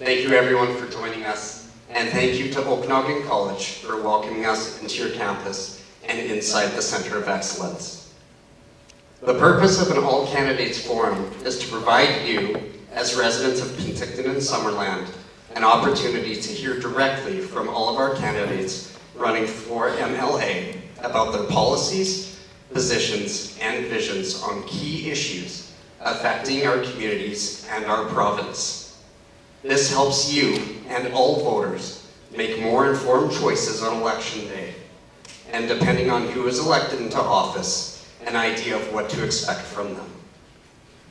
Thank you everyone for joining us, and thank you to Okanagan College for welcoming us into your campus and inside the Center of Excellence. The purpose of an All Candidates Forum is to provide you, as residents of Penticton and Summerland, an opportunity to hear directly from all of our candidates running for MLA about their policies, positions, and visions on key issues affecting our communities and our province. This helps you and all voters make more informed choices on election day, and depending on who is elected into office, an idea of what to expect from them.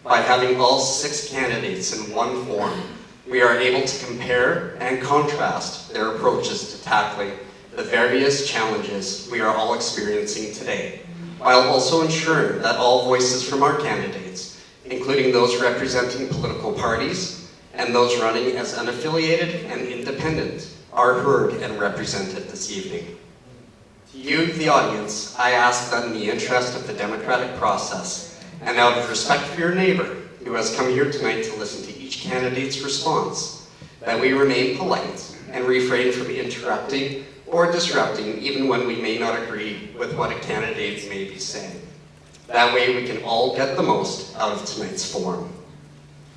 By having all 6 candidates in one forum, we are able to compare and contrast their approaches to tackling the various challenges we are all experiencing today, while also ensuring that all voices from our candidates, including those representing political parties and those running as unaffiliated and independent, are heard and represented this evening. To you, the audience, I ask that in the interest of the democratic process and out of respect for your neighbor who has come here tonight to listen to each candidate's response, that we remain polite and refrain from interrupting or disrupting even when we may not agree with what a candidate may be saying. That way we can all get the most out of tonight's forum.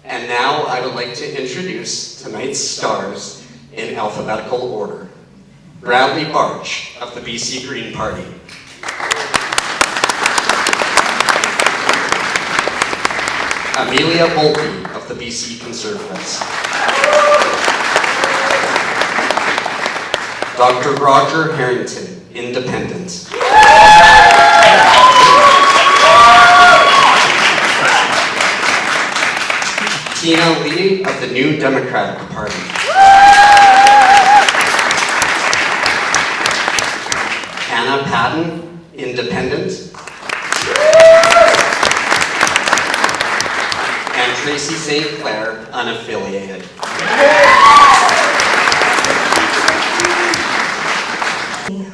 And now I would like to introduce tonight's stars in alphabetical order. Bradley Barch of the BC Green Party. Amelia Bolton of the BC Conservatives. Dr. Roger Harrington, Independent. Tina Lee of the New Democratic Party. Anna Patton, Independent. And Tracy St. Clair, unaffiliated.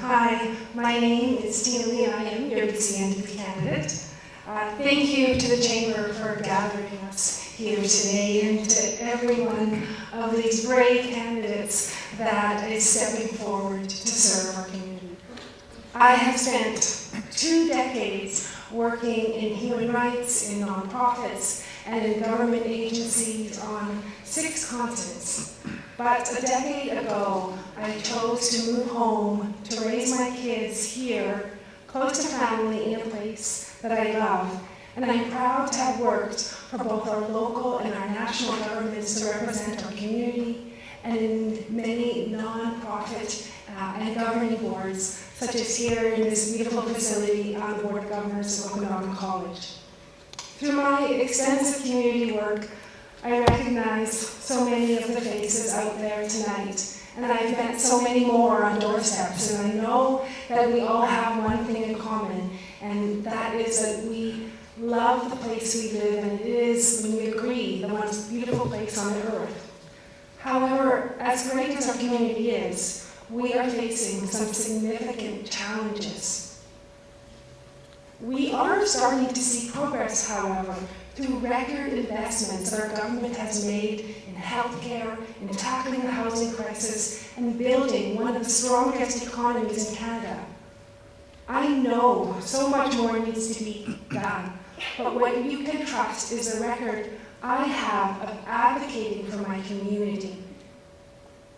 Hi, my name is Tina Lee. I am your BC candidate. Thank you to the Chamber for gathering us here today, and to every one of these brave candidates that is stepping forward to serve our community. I have spent 2 decades working in human rights, in nonprofits, and in government agencies on 6 continents. But a decade ago, I chose to move home to raise my kids here, close to family, in a place that I love. And I'm proud to have worked for both our local and our national governments to represent our community, and in many non-profit and governing boards, such as here in this beautiful facility on the Board of Governors of Okanagan College. Through my extensive community work, I recognize so many of the faces out there tonight, and I've met so many more on doorsteps, and I know that we all have one thing in common, and that is that we love the place we live, and it is, when we agree, the most beautiful place on the earth. However, as great as our community is, we are facing some significant challenges. We are starting to see progress, however, through record investments that our government has made in healthcare, in tackling the housing crisis, and building one of the strongest economies in Canada. I know so much more needs to be done, but what you can trust is the record I have of advocating for my community,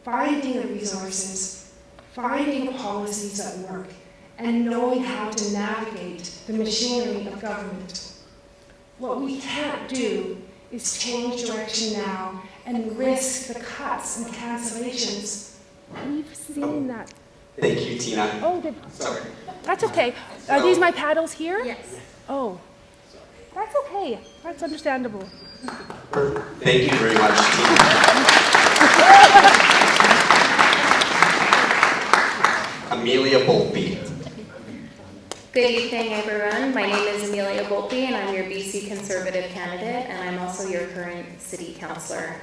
finding the resources, finding the policies that work, and knowing how to navigate the machinery of government. What we can't do is change direction now and risk the cuts and cancellations. We've seen that. Thank you, Tina. Oh, Sorry. that's okay. Are these my paddles here? Yes. Oh, that's okay. That's understandable. Thank you very much, Tina. Amelia Boltby. Good evening, everyone. My name is Amelia Boltby, and I'm your BC Conservative candidate, and I'm also your current City Councillor.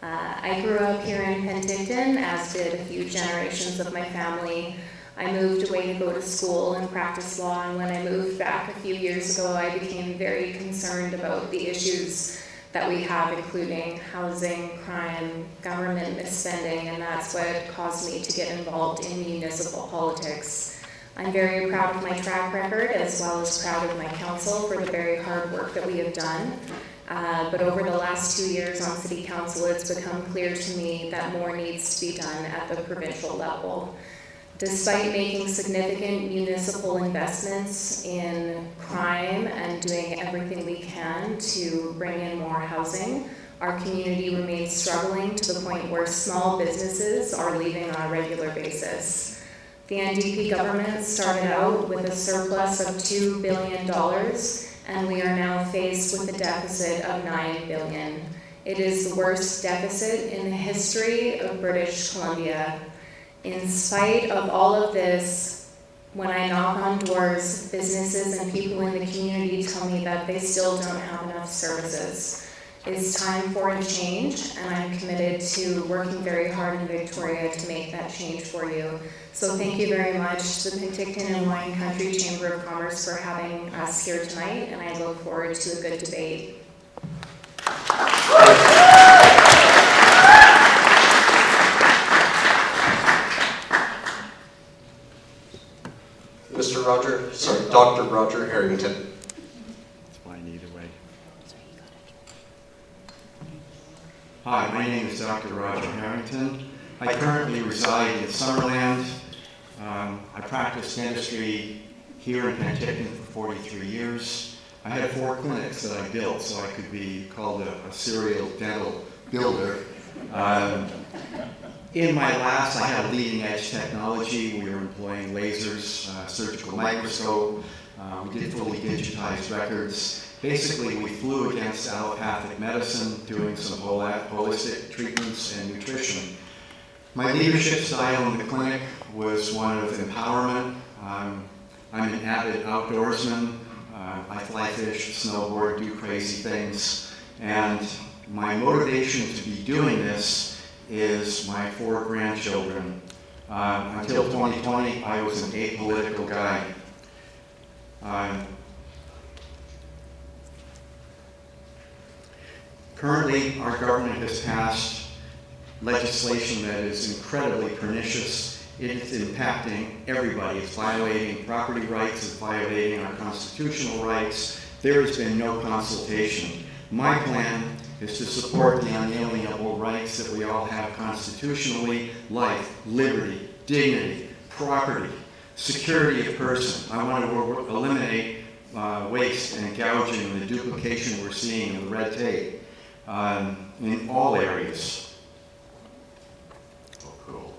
I grew up here in Penticton, as did a few generations of my family. I moved away to go to school and practice law, and when I moved back a few years ago, I became very concerned about the issues that we have, including housing, crime, government misspending, and that's what caused me to get involved in municipal politics. I'm very proud of my track record, as well as proud of my council for the very hard work that we have done. But over the last 2 years on City Council, it's become clear to me that more needs to be done at the provincial level. Despite making significant municipal investments in crime and doing everything we can to bring in more housing, our community remains struggling to the point where small businesses are leaving on a regular basis. The NDP government started out with a surplus of $2 billion, and we are now faced with a deficit of $9 billion. It is the worst deficit in the history of British Columbia. In spite of all of this, when I knock on doors, businesses and people in the community tell me that they still don't have enough services. It's time for a change, and I'm committed to working very hard in Victoria to make that change for you. So thank you very much to the Penticton and Wine Country Chamber of Commerce for having us here tonight, and I look forward to a good debate. Dr. Roger Harrington. That's why I need to wait. Hi, my name is Dr. Roger Harrington. I currently reside in Summerland. I practiced dentistry here in Penticton for 43 years. I had 4 clinics that I built, so I could be called a serial dental builder. In my labs, I had leading edge technology. We were employing lasers, surgical microscope. We did fully digitized records. Basically, we flew against allopathic medicine, doing some holistic treatments and nutrition. My leadership style in the clinic was one of empowerment. I'm an avid outdoorsman. I fly fish, snowboard, do crazy things. And my motivation to be doing this is my 4 grandchildren. Until 2020, I was an apolitical guy. Currently, our government has passed legislation that is incredibly pernicious. It is impacting everybody. It's violating property rights, it's violating our constitutional rights. There has been no consultation. My plan is to support the unalienable rights that we all have constitutionally: life, liberty, dignity, property, security of person. I want to eliminate waste and gouging and the duplication we're seeing in the red tape in all areas. Oh, cool.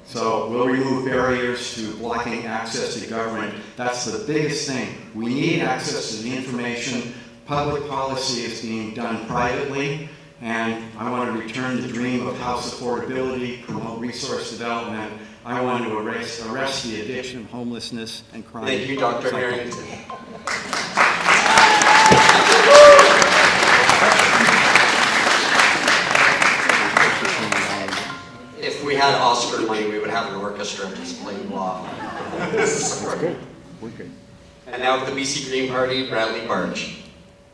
So we'll remove barriers to blocking access to government. That's the biggest thing. We need access to the information. Public policy is being done privately, and I want to return the dream of house affordability, promote resource development. I want to arrest the addiction, homelessness, and crime. Thank you, Dr. Harrington. If we had Oscar money, we would have an orchestra just playing blah. That's good. We're good. And now the BC Green Party, Bradley Barge.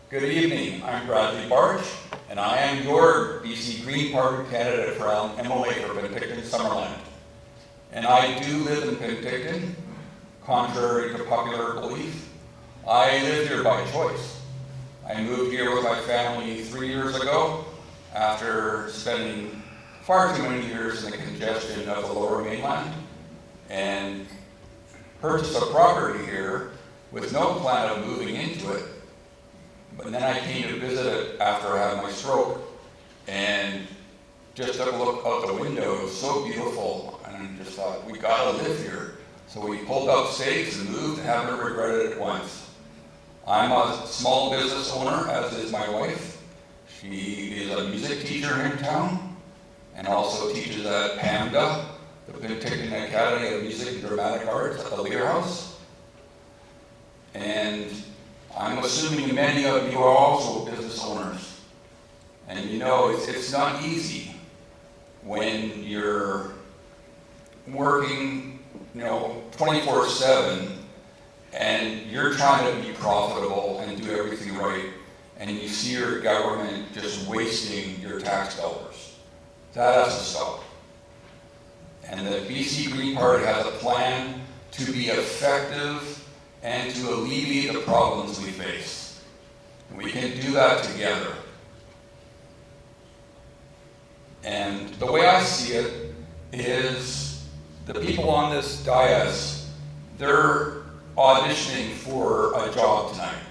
Good evening, I'm Bradley Barge, and I am your BC Green Party candidate for MLA for Penticton Summerland. And I do live in Penticton, contrary to popular belief. I live here by choice. I moved here with my family 3 years ago after spending far too many years in the congestion of the Lower Mainland, and purchased a property here with no plan of moving into it. But then I came to visit it after I had my stroke, and just took a look out the window. It was so beautiful, and I just thought, we gotta live here. So we pulled up stakes and moved, and haven't regretted it once. I'm a small business owner, as is my wife. She is a music teacher in town, and also teaches at PAMDA, the Penticton Academy of Music and Dramatic Arts at the Lear House. And I'm assuming many of you are also business owners. And you know, it's not easy when you're working, 24/7, and you're trying to be profitable and do everything right. and you see your government just wasting your tax dollars. That has to stop. And the BC Green Party has a plan to be effective and to alleviate the problems we face. And we can do that together. And the way I see it is the people on this dais, they're auditioning for a job tonight.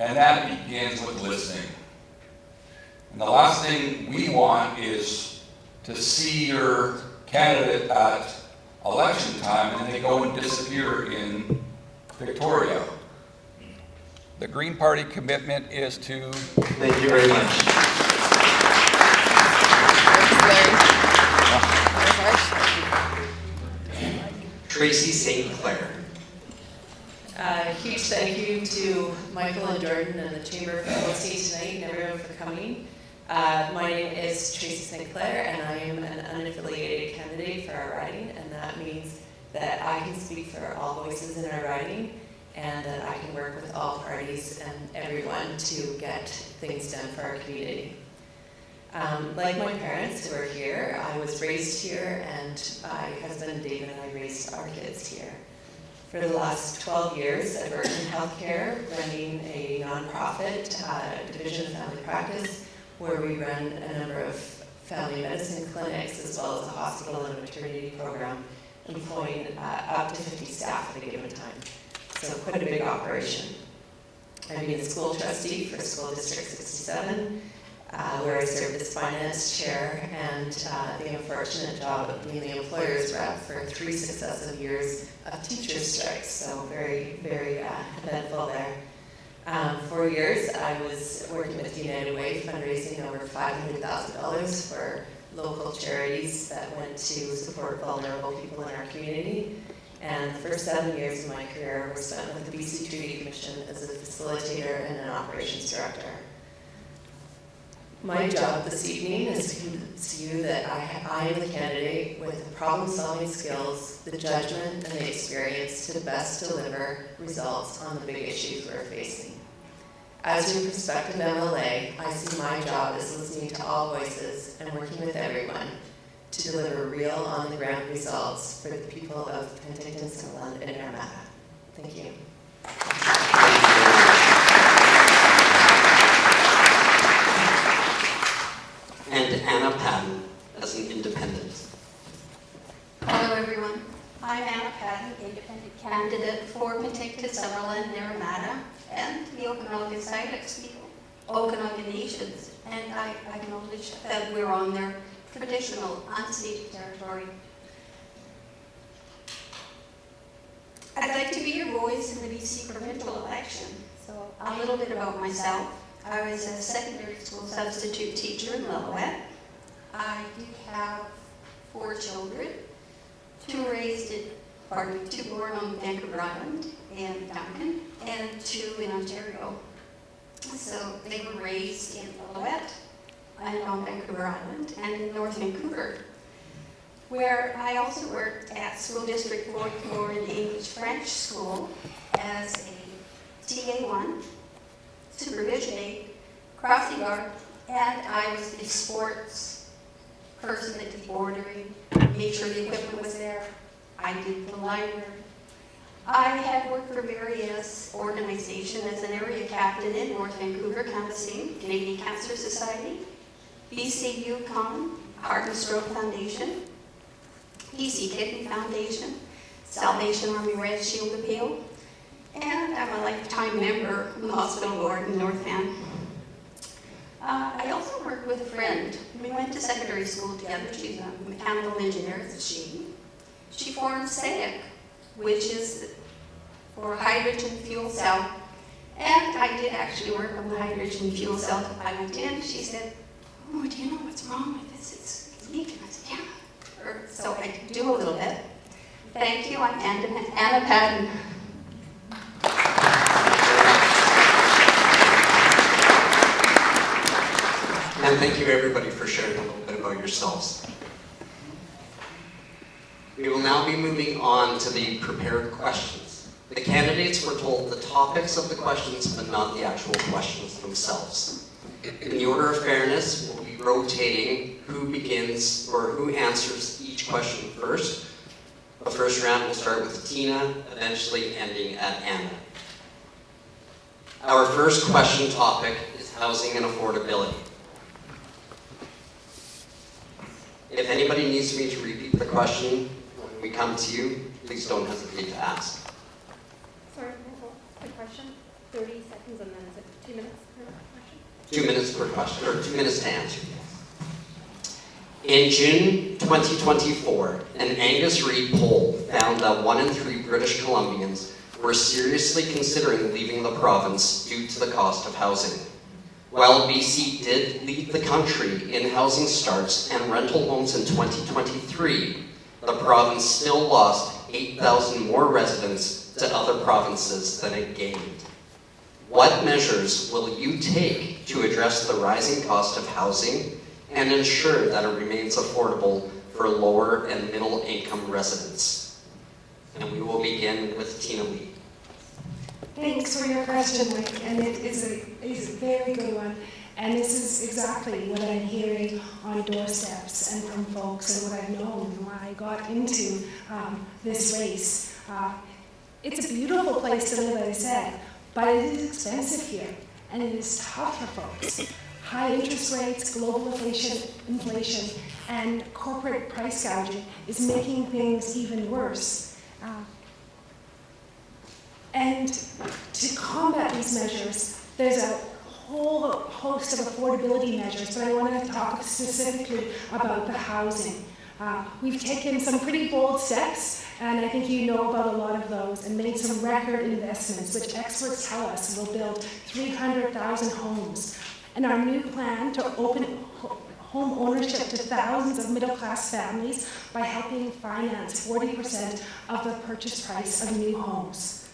And that begins with listening. And the last thing we want is to see your candidate at election time and they go and disappear in Victoria. The Green Party commitment is to... Thank you very much. Tracy St. Clair. Huge thank you to Michael and Jordan and the Chamber for hosting tonight and everyone for coming. My name is Tracy St. Clair and I am an unaffiliated candidate for our riding, and that means that I can speak for all voices in our riding and that I can work with all parties and everyone to get things done for our community. Like my parents who are here, I was raised here and my husband David and I raised our kids here. For the last 12 years, I've worked in healthcare, running a nonprofit division of family practice where we run a number of family medicine clinics as well as a hospital and maternity program, employing up to 50 staff at a given time. So quite a big operation. I've been a school trustee for School District 67, where I served as finance chair and the unfortunate job of being the employer's rep for 3 successive years of teacher strikes. So very, very eventful there. 4 years I was working with United Way, fundraising over $500,000 for local charities that went to support vulnerable people in our community. And the first 7 years of my career were spent with the BC Treaty Commission as a facilitator and an operations director. My job this evening is to convince you that I am the candidate with the problem-solving skills, the judgment, and the experience to best deliver results on the big issues we're facing. As your prospective MLA, I see my job as listening to all voices and working with everyone to deliver real on-the-ground results for the people of Penticton Summerland and Armada. Thank you. And Anna Patton as an independent. Hello everyone, I'm Anna Patton, independent candidate for Penticton Summerland and Armada and the Okanagan Syilx people, Okanagan Nations, and I acknowledge that we're on their traditional unceded territory. I'd like to be your voice in the BC provincial election. So a little bit about myself. I was a secondary school substitute teacher in Lillooet. I do have 4 children, 2 born on Vancouver Island and Duncan, and 2 in Ontario. So they were raised in Lillooet and on Vancouver Island and in North Vancouver, where I also worked at School District 44 in the English French School as a TA1, supervision aide, crossing guard, and I was the sports person at the bordering, made sure the equipment was there. I did the library. I had worked for various organizations as an area captain in North Vancouver, Canvassing, Canadian Cancer Society, BC Yukon, Heart and Stroke Foundation, BC Kidney Foundation, Salvation Army Red Shield Appeal, and I'm a lifetime member of the hospital board in North Van. I also worked with a friend. We went to secondary school together. She's a mechanical engineer, is she. She formed SAIC, which is for hydrogen fuel cell. And I did actually work on the hydrogen fuel cell. I went in, she said, "Oh, do you know what's wrong with this? It's leaking." I said, "Yeah." So I do a little bit. Thank you, I'm Anna Patton. And thank you everybody for sharing a little bit about yourselves. We will now be moving on to the prepared questions. The candidates were told the topics of the questions, but not the actual questions themselves. In the order of fairness, we'll be rotating who begins or who answers each question first. The first round will start with Tina, eventually ending at Anna. Our first question topic is housing and affordability. If anybody needs me to repeat the question when we come to you, please don't hesitate to ask. Sorry, quick question. 30 seconds and then is it 2 minutes per question? 2 minutes per question, or 2 minutes to answer. In June 2024, an Angus Reid poll found that 1 in 3 British Columbians were seriously considering leaving the province due to the cost of housing. While BC did lead the country in housing starts and rental homes in 2023, the province still lost 8,000 more residents to other provinces than it gained. What measures will you take to address the rising cost of housing and ensure that it remains affordable for lower and middle income residents? And we will begin with Tina Lee. Thanks for your question, Mike, and it is a very good one. And this is exactly what I'm hearing on doorsteps and from folks and what I've known when I got into this race. It's a beautiful place to live, as I said, but it is expensive here, and it is tough for folks. High interest rates, global inflation, and corporate price gouging is making things even worse. And to combat these measures, there's a whole host of affordability measures, but I want to talk specifically about the housing. We've taken some pretty bold steps, and I think you know about a lot of those, and made some record investments, which experts tell us will build 300,000 homes. And our new plan to open home ownership to thousands of middle-class families by helping finance 40% of the purchase price of new homes.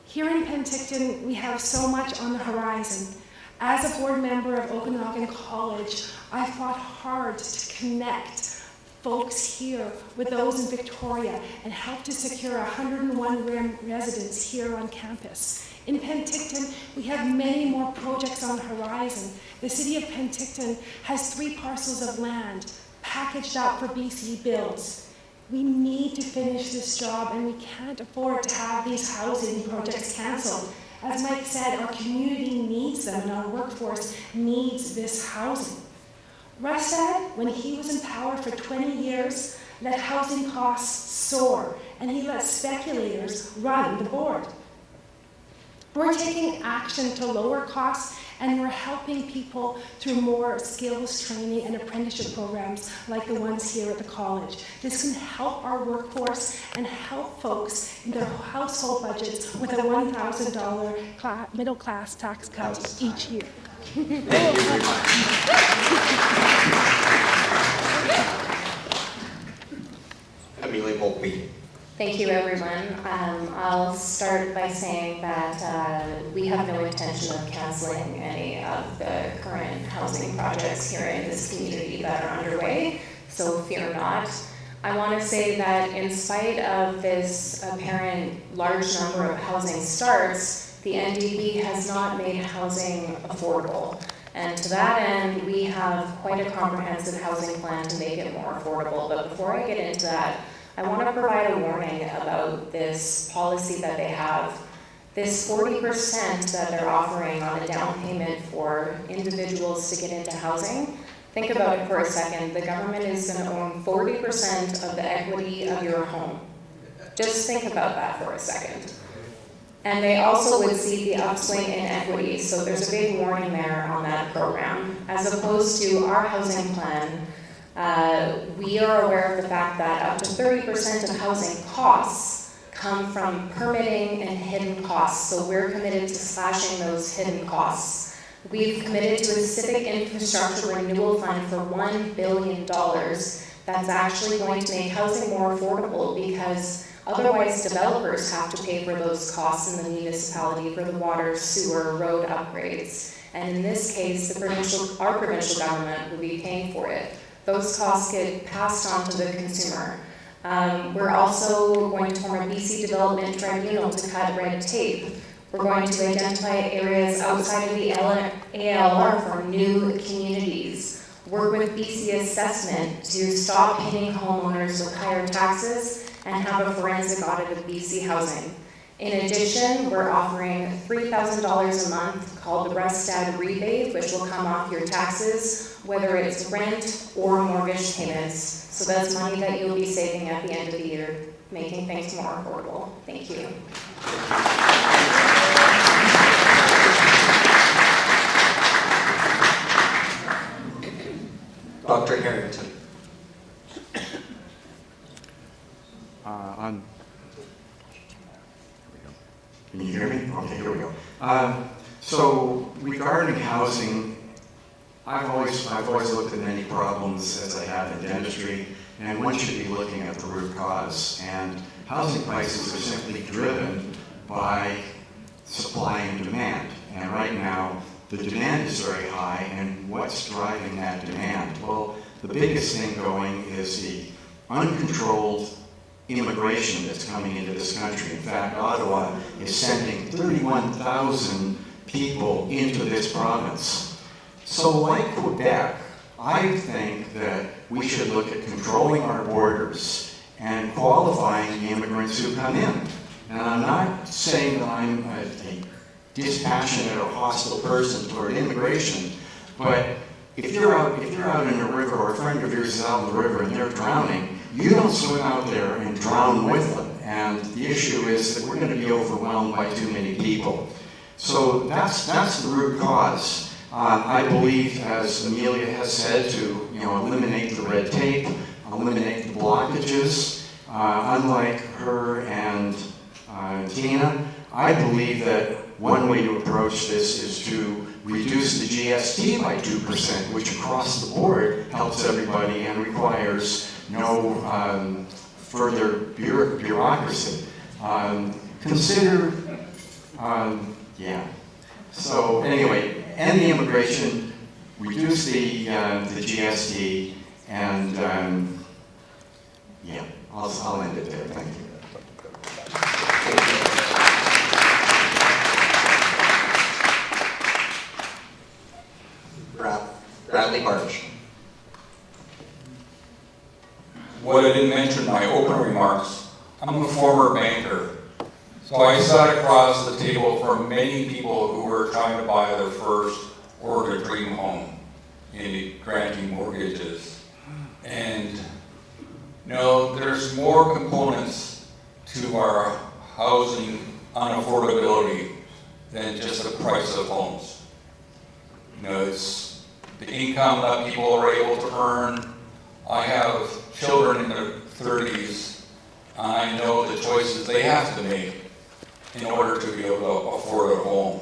Here in Penticton, we have so much on the horizon. As a board member of Okanagan College, I fought hard to connect folks here with those in Victoria and help to secure 101 residents here on campus. In Penticton, we have many more projects on the horizon. The city of Penticton has 3 parcels of land packaged out for BC builds. We need to finish this job, and we can't afford to have these housing projects canceled. As Mike said, our community needs them, and our workforce needs this housing. Russ said when he was in power for 20 years, let housing costs soar, and he let speculators run the board. We're taking action to lower costs, and we're helping people through more skills training and apprenticeship programs like the ones here at the college. This can help our workforce and help folks in their household budgets with a $1,000 middle class tax cut each year. Thank you very much. Amelia Volpe. Thank you, everyone. I'll start by saying that we have no intention of canceling any of the current housing projects here in this community that are underway, so fear not. I want to say that in spite of this apparent large number of housing starts, the NDP has not made housing affordable. And to that end, we have quite a comprehensive housing plan to make it more affordable. But before I get into that, I want to provide a warning about this policy that they have. This 40% that they're offering on a down payment for individuals to get into housing, think about it for a second. The government is going to own 40% of the equity of your home. Just think about that for a second. And they also would see the upswing in equity, so there's a big warning there on that program. As opposed to our housing plan, we are aware of the fact that up to 30% of housing costs come from permitting and hidden costs, so we're committed to slashing those hidden costs. We've committed to a civic infrastructure renewal fund for $1 billion that's actually going to make housing more affordable, because otherwise developers have to pay for those costs in the municipality for the water, sewer, road upgrades. And in this case, our provincial government would be paying for it. Those costs get passed on to the consumer. We're also going to form a BC Development Tribunal to cut red tape. We're going to identify areas outside of the ALR for new communities. Work with BC Assessment to stop hitting homeowners with higher taxes and have a forensic audit of BC housing. In addition, we're offering $3,000 a month called the Rustad rebate, which will come off your taxes, whether it's rent or mortgage payments. So that's money that you'll be saving at the end of the year, making things more affordable. Thank you. Dr. Harrington. Can you hear me? Okay, here we go. So regarding housing, I've always looked at many problems as I have in dentistry, and one should be looking at the root cause. And housing prices are simply driven by supply and demand. And right now, the demand is very high, and what's driving that demand? Well, the biggest thing going is the uncontrolled immigration that's coming into this country. In fact, Ottawa is sending 31,000 people into this province. So like Quebec, I think that we should look at controlling our borders and qualifying the immigrants who come in. And I'm not saying that I'm a dispassionate or hostile person toward immigration, but if you're out in a river, or a friend of yours is out in the river and they're drowning, you don't swim out there and drown with them. And the issue is that we're going to be overwhelmed by too many people. So that's the root cause. I believe, as Amelia has said, to eliminate the red tape, eliminate the blockages. Unlike her and Tina, I believe that one way to approach this is to reduce the GST by 2%, which across the board helps everybody and requires no further bureaucracy. So anyway, end the immigration, reduce the GST, and I'll end it there. Thank you. Bradley Barch. What I didn't mention in my opening remarks, I'm a former banker. So I sat across the table from many people who were trying to buy their first or their dream home in granting mortgages. And there's more components to our housing unaffordability than just the price of homes. It's the income that people are able to earn. I have children in their 30s, and I know the choices they have to make in order to be able to afford a home.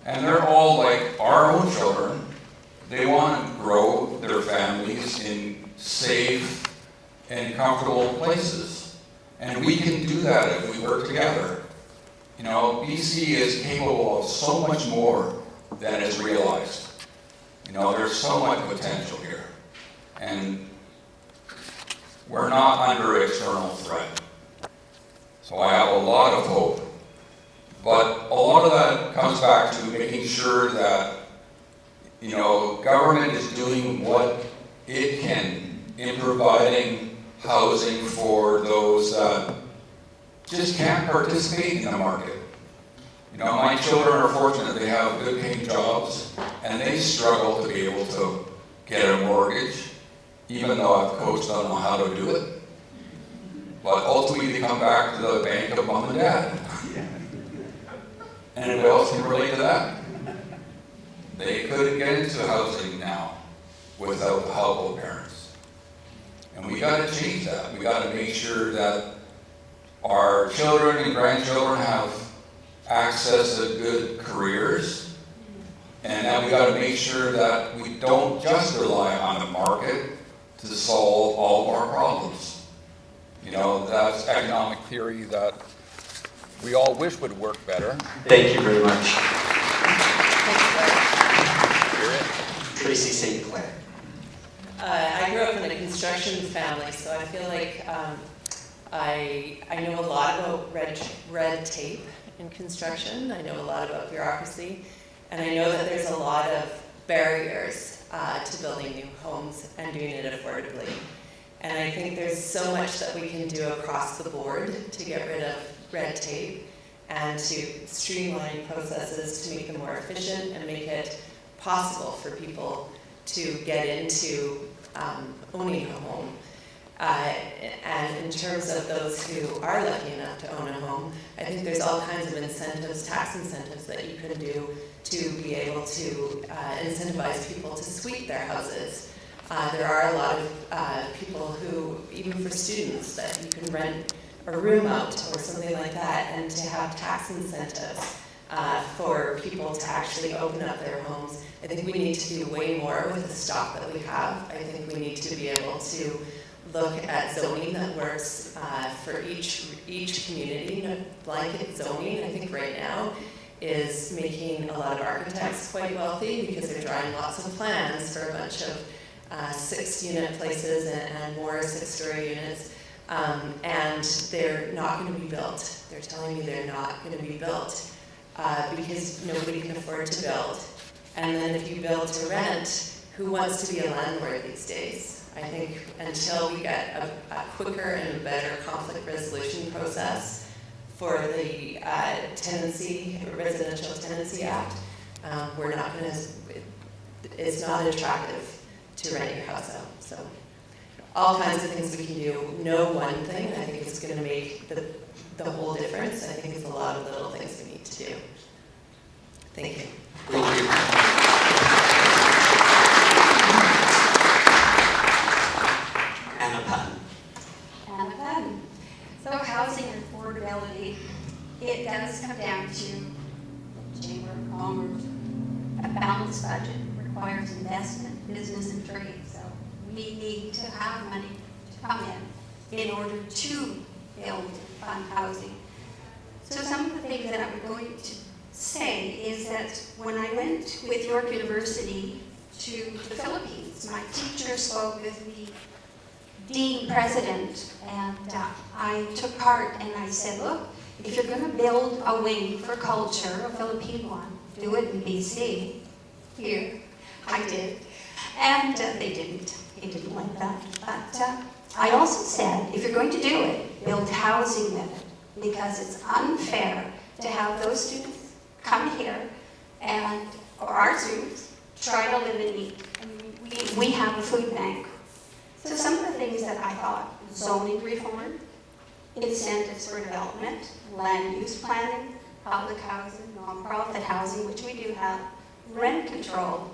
And they're all like our own children. They want to grow their families in safe and comfortable places. And we can do that if we work together. BC is capable of so much more than is realized. There's so much potential here. And we're not under external threat. So I have a lot of hope. But a lot of that comes back to making sure that, government is doing what it can in providing housing for those that just can't participate in the market. My children are fortunate they have good paying jobs and they struggle to be able to get a mortgage, even though I've coached them on how to do it. But ultimately they come back to the bank of mom and dad. And anybody else can relate to that? They couldn't get into housing now without the help of parents. And we got to change that. We got to make sure that our children and grandchildren have access to good careers, and that we got to make sure that we don't just rely on the market to solve all of our problems. That's economic theory that we all wish would work better. Thank you very much. Tracy St. Clair. I grew up in a construction family, so I feel like I know a lot about red tape in construction. I know a lot about bureaucracy. And I know that there's a lot of barriers to building new homes and doing it affordably. And I think there's so much that we can do across the board to get rid of red tape and to streamline processes to make them more efficient and make it possible for people to get into owning a home. And in terms of those who are lucky enough to own a home, I think there's all kinds of incentives, tax incentives that you can do to be able to incentivize people to sweep their houses. There are a lot of people who, even for students, that you can rent a room out or something like that, and to have tax incentives for people to actually open up their homes. I think we need to do way more with the stock that we have. I think we need to be able to look at zoning that works for each community. Blanket zoning, I think right now, is making a lot of architects quite wealthy because they're drawing lots of plans for a bunch of 6-unit places and more 6-story units. And they're not going to be built. They're telling me they're not going to be built because nobody can afford to build. And then if you build to rent, who wants to be a landlord these days? I think until we get a quicker and better conflict resolution process for the Residential Tenancy Act, we're not going to, it's not attractive to rent your house out. So all kinds of things we can do. No one thing I think is going to make the whole difference. I think it's a lot of little things we need to do. Thank you. Thank you. Anna Patton. So housing affordability, it does come down to Chamber of Commerce. A balanced budget requires investment, business, and trade. So we need to have money to come in order to build and fund housing. So some of the things that I'm going to say is that when I went with York University to the Philippines, my teacher spoke with the dean president, and I took part and I said, look, if you're going to build a wing for culture, a Philippine one, do it in BC. Here, I did. And they didn't. He didn't like that. But I also said, if you're going to do it, build housing with it, because it's unfair to have those students come here and, or our students, try to live and eat. I mean, we have a food bank. So some of the things that I thought, zoning reform, incentives for development, land use planning, public housing, nonprofit housing, which we do have, rent control,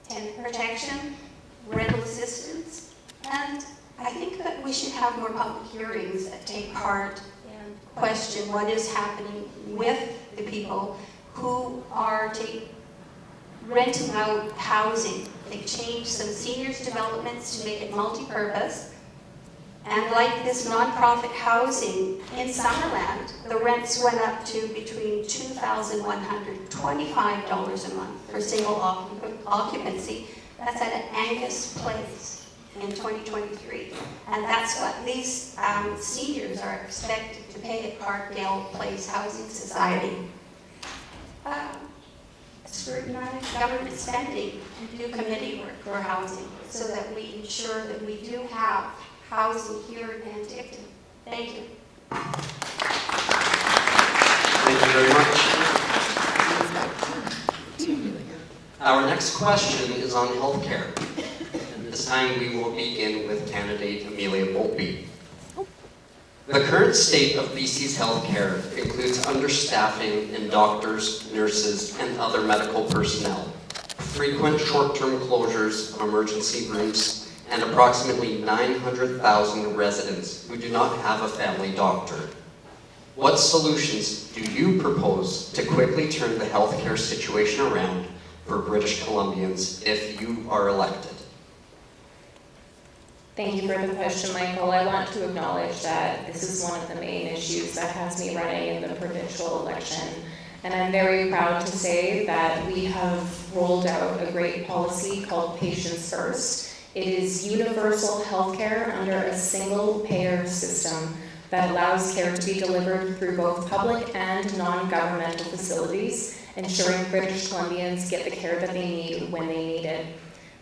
tenant protection, rental assistance, and I think that we should have more public hearings that take part and question what is happening with the people who are renting out housing. They changed some seniors developments to make it multi-purpose. And like this nonprofit housing in Summerland, the rents went up to between $2,125 a month for single occupancy. That's at an Angus Place in 2023. And that's what these seniors are expected to pay at Parkdale Place Housing Society. Scrutinize government spending and do committee work for housing so that we ensure that we do have housing here in Penticton. Thank you. Thank you very much. Our next question is on healthcare. And this time we will begin with candidate Amelia Boltby. The current state of BC's healthcare includes understaffing in doctors, nurses, and other medical personnel, frequent short-term closures of emergency rooms, and approximately 900,000 residents who do not have a family doctor. What solutions do you propose to quickly turn the healthcare situation around for British Columbians if you are elected? Thank you for the question, Michael. I want to acknowledge that this is one of the main issues that has me running in the provincial election. And I'm very proud to say that we have rolled out a great policy called Patients First It is universal health care under a single payer system that allows care to be delivered through both public and non-governmental facilities, ensuring British Columbians get the care that they need when they need it.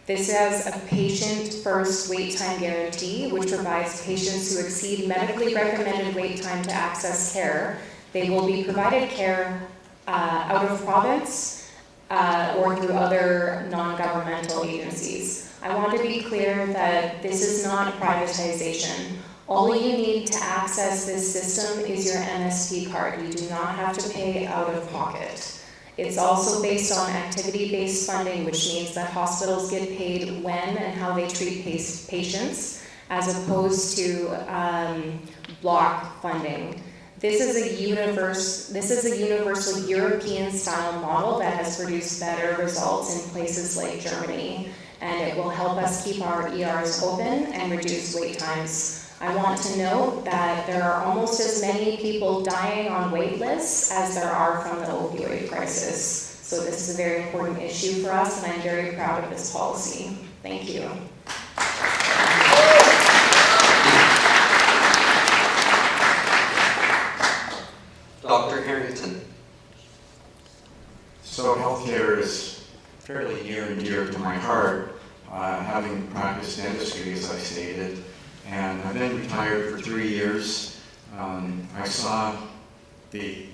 This has a patient-first wait time guarantee, which provides patients who exceed medically recommended wait time to access care. They will be provided care out of province or through other non-governmental agencies. I want to be clear that this is not privatization. All you need to access this system is your MSP card. You do not have to pay out of pocket. It's also based on activity-based funding, which means that hospitals get paid when and how they treat patients, as opposed to block funding. This is a universal European-style model that has produced better results in places like Germany, and it will help us keep our ERs open and reduce wait times. I want to note that there are almost as many people dying on wait lists as there are from the opioid crisis. So this is a very important issue for us, and I'm very proud of this policy. Thank you. Dr. Harrington. So healthcare is fairly near and dear to my heart, having practiced dentistry, as I stated. And I've been retired for 3 years. I saw the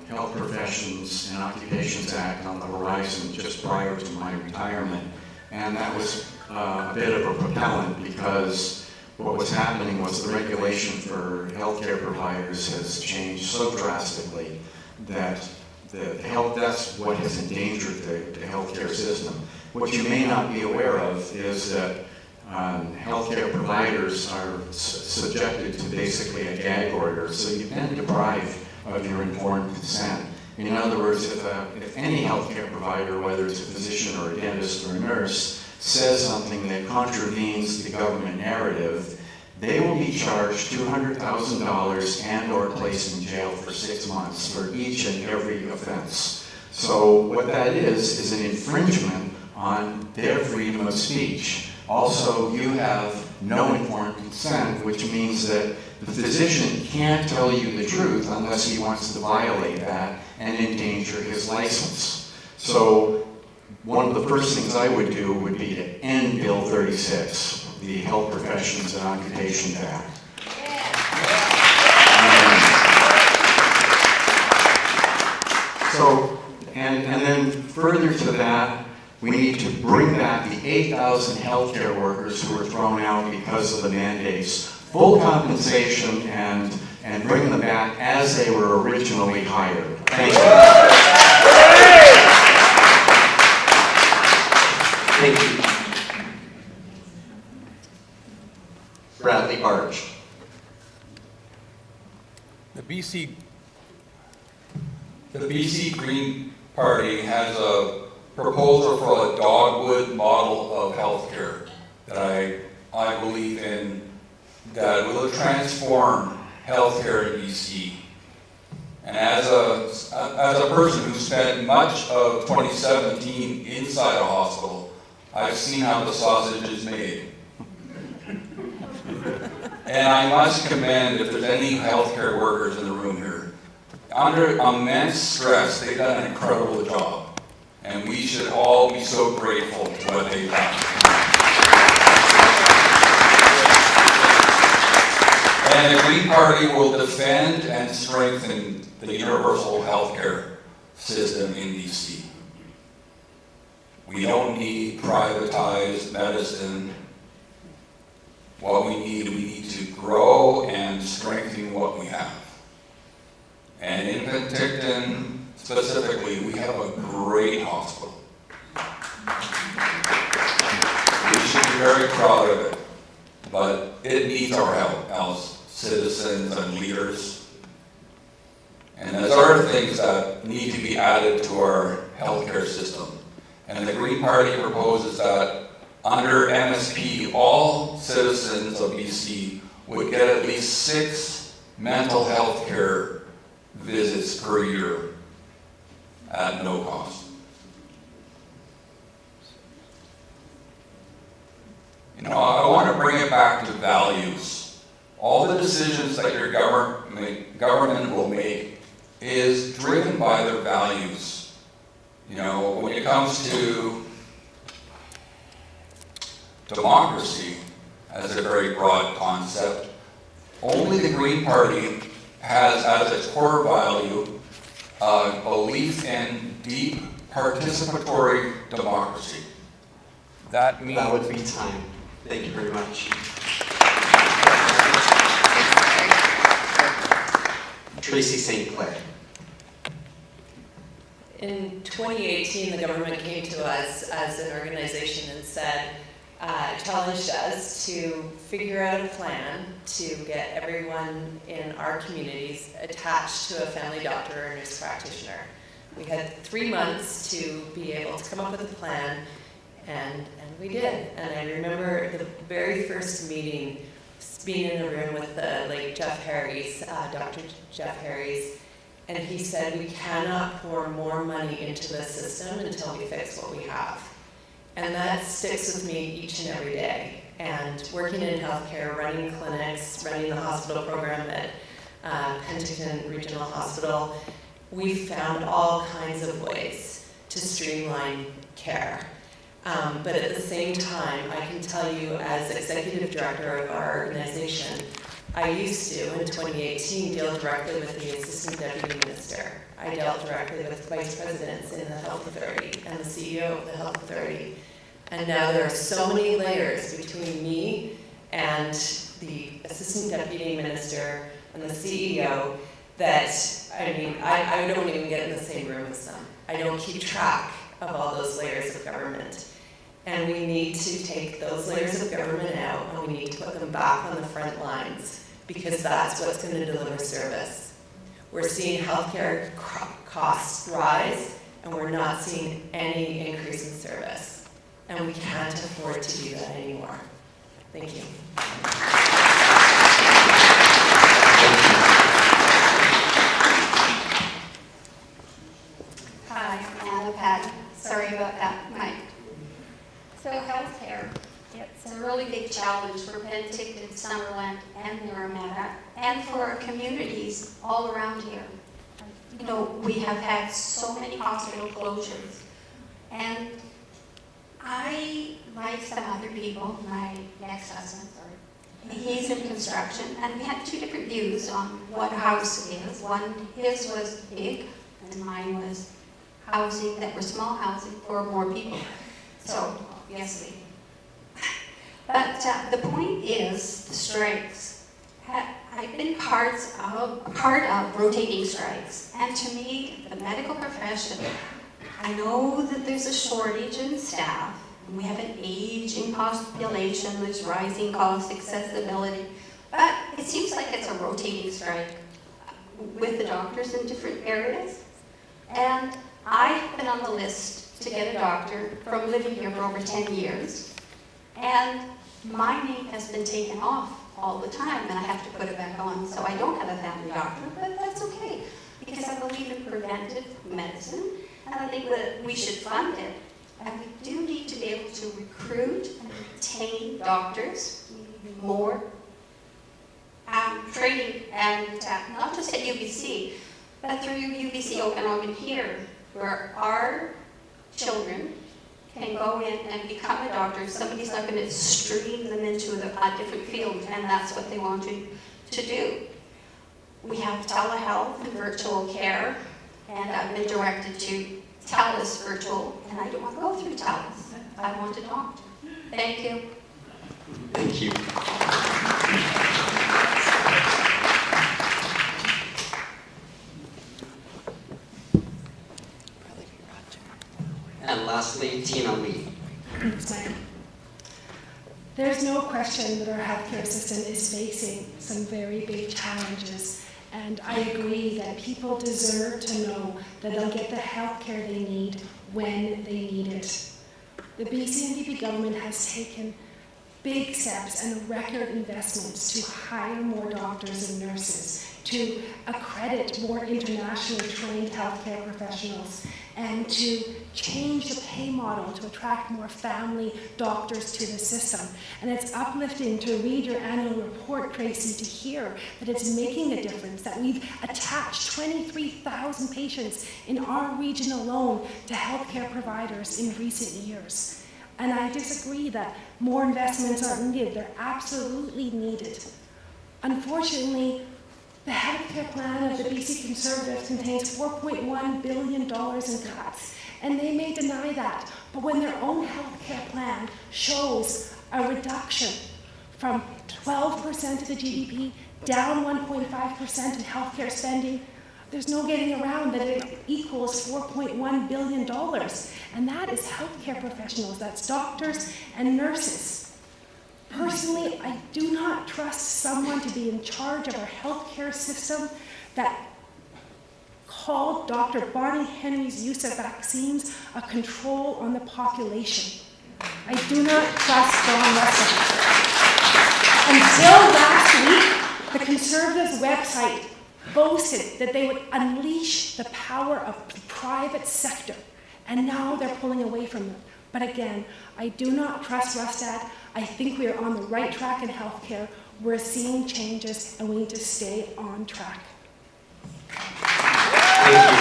Health Professions and Occupations Act on the horizon just prior to my retirement. And that was a bit of a propellant, because what was happening was the regulation for healthcare providers has changed so drastically that that's what has endangered the healthcare system. What you may not be aware of is that healthcare providers are subjected to basically a gag order, so you've been deprived of your informed consent. In other words, if any healthcare provider, whether it's a physician or a dentist or a nurse, says something that contravenes the government narrative, they will be charged $200,000 and or placed in jail for 6 months for each and every offense. So what that is an infringement on their freedom of speech. Also, you have no informed consent, which means that the physician can't tell you the truth unless he wants to violate that and endanger his license. So one of the first things I would do would be to end Bill 36, the Health Professions and Occupations Act. And then further to that, we need to bring back the 8,000 healthcare workers who were thrown out because of the mandates, full compensation, and bring them back as they were originally hired. Thank you. Thank you. Bradley Barge. The BC Green Party has a proposal for a dogwood model of healthcare that I believe in, that will transform healthcare in BC. And as a person who spent much of 2017 inside a hospital, I've seen how the sausage is made. And I must commend, if there's any healthcare workers in the room here, under immense stress, they've done an incredible job. And we should all be so grateful to what they've done. And the Green Party will defend and strengthen the universal healthcare system in BC. We don't need privatized medicine. What we need to grow and strengthen what we have. And in Penticton, specifically, we have a great hospital. We should be very proud of it, but it needs our help as citizens and leaders. And there's other things that need to be added to our healthcare system. And the Green Party proposes that under MSP, all citizens of BC would get at least 6 mental health care visits per year at no cost. I want to bring it back to values. All the decisions that your government will make is driven by their values. When it comes to democracy as a very broad concept, only the Green Party has as its core value a belief in deep participatory democracy. That means... That would be time. Thank you very much. Tracy St. Clair. In 2018, the government came to us as an organization and said, challenged us to figure out a plan to get everyone in our communities attached to a family doctor or nurse practitioner. We had 3 months to be able to come up with a plan, and we did. And I remember the very first meeting, being in a room with the late Jeff Harries, Dr. Jeff Harries, and he said, we cannot pour more money into the system until we fix what we have. And that sticks with me each and every day. And working in healthcare, running clinics, running the hospital program at Penticton Regional Hospital, we've found all kinds of ways to streamline care. But at the same time, I can tell you as executive director of our organization, I used to, in 2018, deal directly with the assistant deputy minister. I dealt directly with vice presidents in the health authority and the CEO of the health authority. And now there are so many layers between me and the assistant deputy minister and the CEO that, I don't even get in the same room as them. I don't keep track of all those layers of government. And we need to take those layers of government out and we need to put them back on the front lines, because that's what's going to deliver service. We're seeing healthcare costs rise, and we're not seeing any increase in service. And we can't afford to do that anymore. Thank you. Hi, I'm Anna Patton. Sorry about that, Mike. So healthcare, it's a really big challenge for Penticton, Summerland, and Naramata, and for our communities all around here. We have had so many hospital closures, and I, like some other people, my ex-husband, he's in construction, and we had two different views on what a house is. His was big, and mine was housing that were small housing for more people. So, obviously. But the point is the strikes. I've been part of rotating strikes, and to me, the medical profession, I know that there's a shortage in staff, and we have an aging population, there's rising cost, accessibility, but it seems like it's a rotating strike with the doctors in different areas. And I've been on the list to get a doctor from living here for over 10 years, and my name has been taken off all the time, and I have to put it back on, so I don't have a family doctor, but that's okay, because I believe in preventive medicine, and I think that we should fund it, and we do need to be able to recruit and retain doctors. We need more training, and not just at UBC, but through UBC Okanagan here, where our children can go in and become a doctor. Somebody's not going to stream them into a different field, and that's what they want to do. We have telehealth and virtual care, and I've been directed to TELUS Virtual, and I don't want to go through TELUS. I want a doctor. Thank you. Thank you. And lastly, Tina Lee. There's no question that our healthcare system is facing some very big challenges, and I agree that people deserve to know that they'll get the healthcare they need when they need it. The BC NDP government has taken big steps and record investments to hire more doctors and nurses, to accredit more internationally trained healthcare professionals, and to change the pay model to attract more family doctors to the system. And it's uplifting to read your annual report, Tracy, to hear that it's making a difference, that we've attached 23,000 patients in our region alone to healthcare providers in recent years. And I disagree that more investments aren't needed. They're absolutely needed. Unfortunately, the healthcare plan of the BC Conservatives contains $4.1 billion in cuts, and they may deny that, but when their own healthcare plan shows a reduction from 12% of the GDP down 1.5% in healthcare spending, there's no getting around that it equals $4.1 billion, and that is healthcare professionals, that's doctors and nurses. Personally, I do not trust someone to be in charge of our healthcare system that called Dr. Bonnie Henry's use of vaccines a control on the population. I do not trust Don Russell. Until last week, the Conservatives' website boasted that they would unleash the power of the private sector, and now they're pulling away from it. But again, I do not trust Rustad. I think we are on the right track in healthcare. We're seeing changes, and we need to stay on track. Thank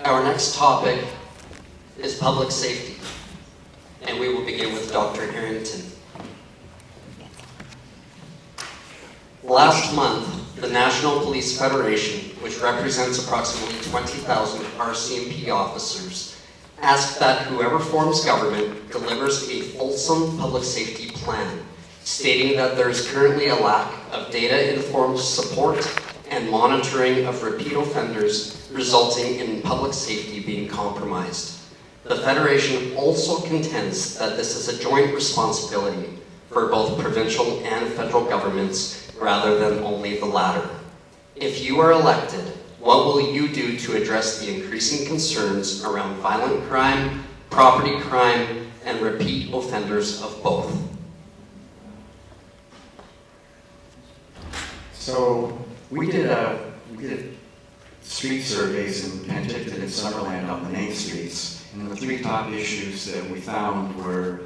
you. Our next topic is public safety, and we will begin with Dr. Harrington. Last month, the National Police Federation, which represents approximately 20,000 RCMP officers, asked that whoever forms government delivers a fulsome public safety plan, stating that there is currently a lack of data-informed support and monitoring of repeat offenders, resulting in public safety being compromised. The Federation also contends that this is a joint responsibility for both provincial and federal governments, rather than only the latter. If you are elected, what will you do to address the increasing concerns around violent crime, property crime, and repeat offenders of both? So we did street surveys in Penticton and Summerland on the main streets, and the three top issues that we found were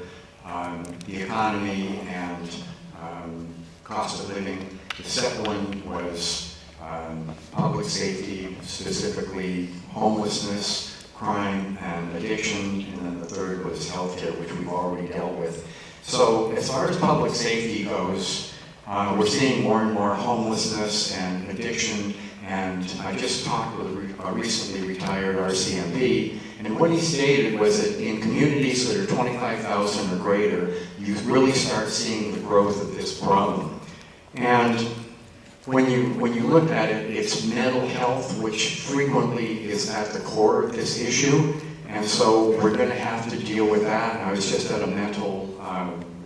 the economy and cost of living. The second one was public safety, specifically homelessness, crime, and addiction, and then the third was healthcare, which we've already dealt with. So as far as public safety goes, we're seeing more and more homelessness and addiction, and I just talked with a recently retired RCMP, and what he stated was that in communities that are 25,000 or greater, you really start seeing the growth of this problem. And when you look at it, it's mental health, which frequently is at the core of this issue, and so we're going to have to deal with that. I was just at a mental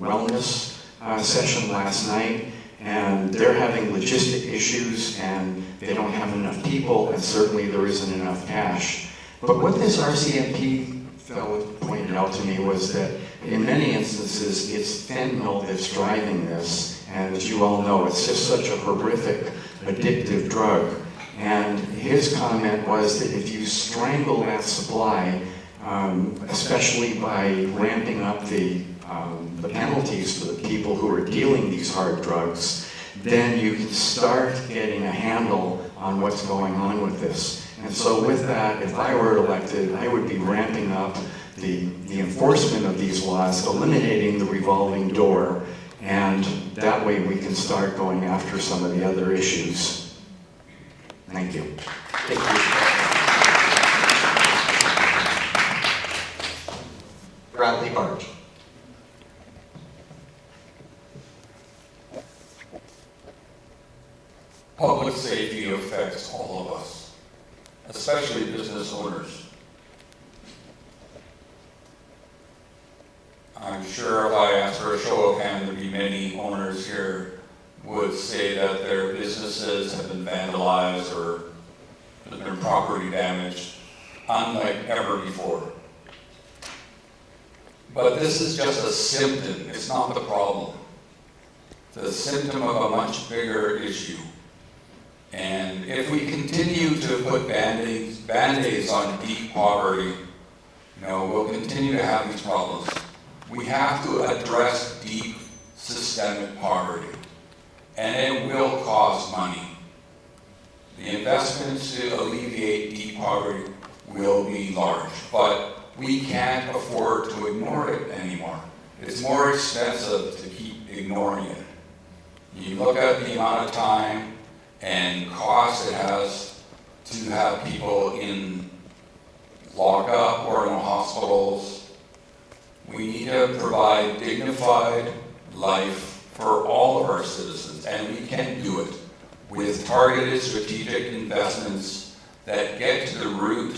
wellness session last night, and they're having logistic issues, and they don't have enough people, and certainly there isn't enough cash. But what this RCMP fellow pointed out to me was that in many instances, it's fentanyl that's driving this. And as you all know, it's just such a horrific, addictive drug. And his comment was that if you strangle that supply, especially by ramping up the penalties for the people who are dealing these hard drugs, then you can start getting a handle on what's going on with this. And so with that, if I were elected, I would be ramping up the enforcement of these laws, eliminating the revolving door, and that way we can start going after some of the other issues. Thank you. Thank you. Bradley Barge. Public safety affects all of us, especially business owners. I'm sure if I asked for a show of hands, there'd be many owners here would say that their businesses have been vandalized or there's been property damaged, unlike ever before. But this is just a symptom, it's not the problem. It's a symptom of a much bigger issue. And if we continue to put band-aids on deep poverty, we'll continue to have these problems. We have to address deep systemic poverty, and it will cost money. The investments to alleviate deep poverty will be large, but we can't afford to ignore it anymore. It's more expensive to keep ignoring it. You look at the amount of time and cost it has to have people in lockup or in hospitals. We need to provide dignified life for all of our citizens, and we can do it with targeted strategic investments that get to the root.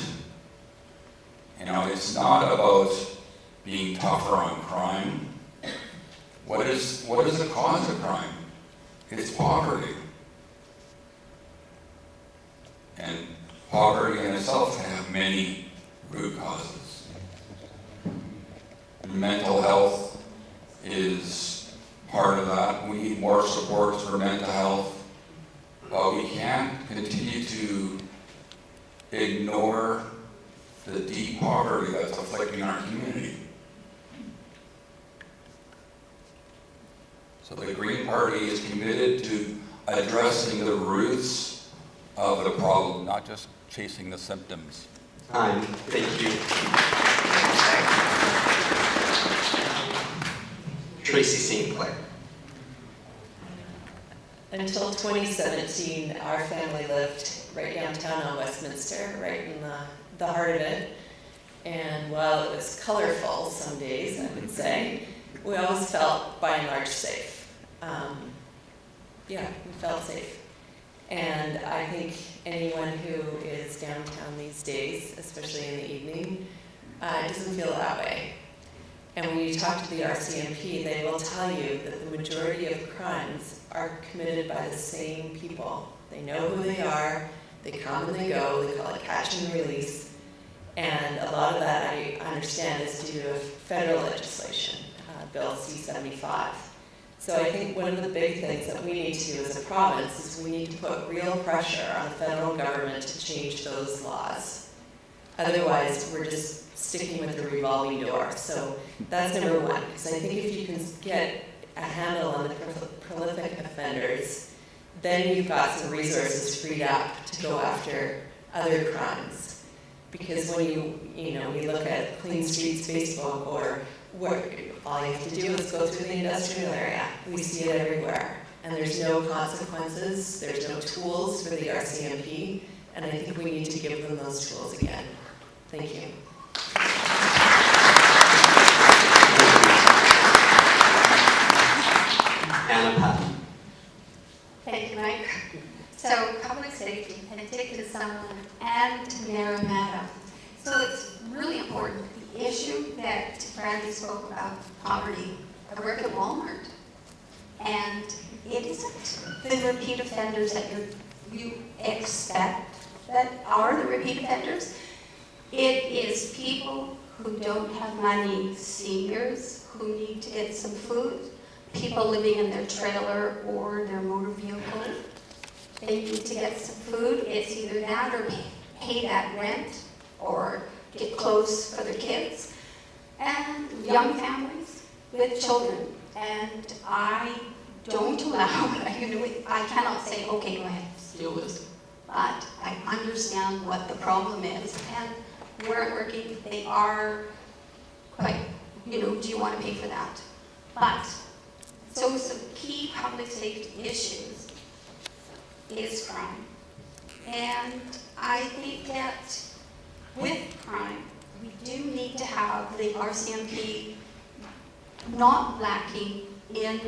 It's not about being tougher on crime. What is the cause of crime? It's poverty. And poverty in itself can have many root causes. Mental health is part of that. We need more support for mental health. But we can't continue to ignore the deep poverty that's afflicting our community. So the Green Party is committed to addressing the roots of the problem, not just chasing the symptoms. Thank you. Tracy St. Clair. Until 2017, our family lived right downtown on Westminster, right in the heart of it. And while it was colorful some days, I would say, we always felt by and large safe. We felt safe. And I think anyone who is downtown these days, especially in the evening, doesn't feel that way. And when you talk to the RCMP, they will tell you that the majority of crimes are committed by the same people. They know who they are, they come and they go, they call it catch and release. And a lot of that, I understand, is due to federal legislation, Bill C-75. So I think one of the big things that we need to do as a province is we need to put real pressure on the federal government to change those laws. Otherwise, we're just sticking with the revolving door. So that's number one, because I think if you can get a handle on the prolific offenders, then you've got some resources freed up to go after other crimes. Because when you look at Clean Streets Facebook or all you have to do is go through the industrial area. We see it everywhere. And there's no consequences, there's no tools for the RCMP, and I think we need to give them those tools again. Thank you. Anna Patton. Thank you, Mike. So, public safety, Penticton Summerland, and Naramata. So it's really important. The issue that Bradley spoke about, poverty. I work at Walmart, and it isn't the repeat offenders that you expect that are the repeat offenders. It is people who don't have money, seniors who need to get some food, people living in their trailer or their motor vehicle. They need to get some food. It's either that or pay that rent or get clothes for their kids. And young families with children. And I don't allow, I cannot say, okay, go ahead, steal this. But I understand what the problem is. And where I'm working, they are quite, do you want to pay for that? But, so some key public safety issues is crime. And I think that with crime, we do need to have the RCMP not lacking in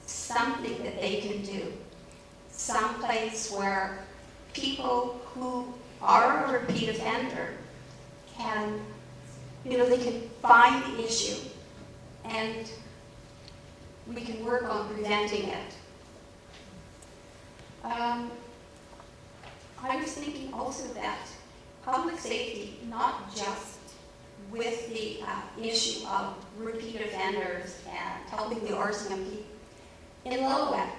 something that they can do. Someplace where people who are a repeat offender can, they can find the issue and we can work on preventing it. I was thinking also that public safety, not just with the issue of repeat offenders and helping the RCMP. In Lillooet,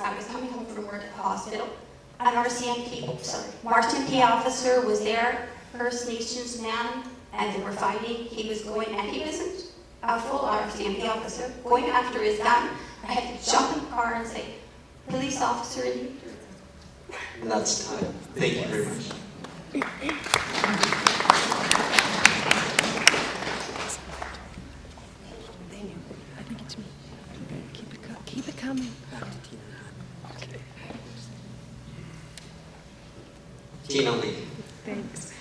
I was coming home from work at the hospital, an RCMP officer was there, First Nations man, and they were fighting. He was going, and he wasn't a full RCMP officer, going after his gun. I had to jump in the car and say, police officer, And that's time. Thank you very much. Keep it coming. Tina Lee. Thanks.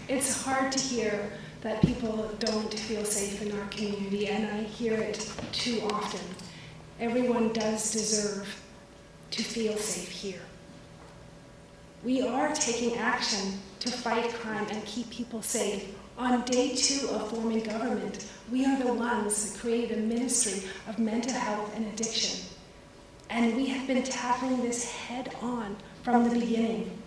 It's hard to hear that people don't feel safe in our community, and I hear it too often. Everyone does deserve to feel safe here. We are taking action to fight crime and keep people safe. On day 2 of forming government, we are the ones that created a ministry of mental health and addiction. And we have been tackling this head on from the beginning.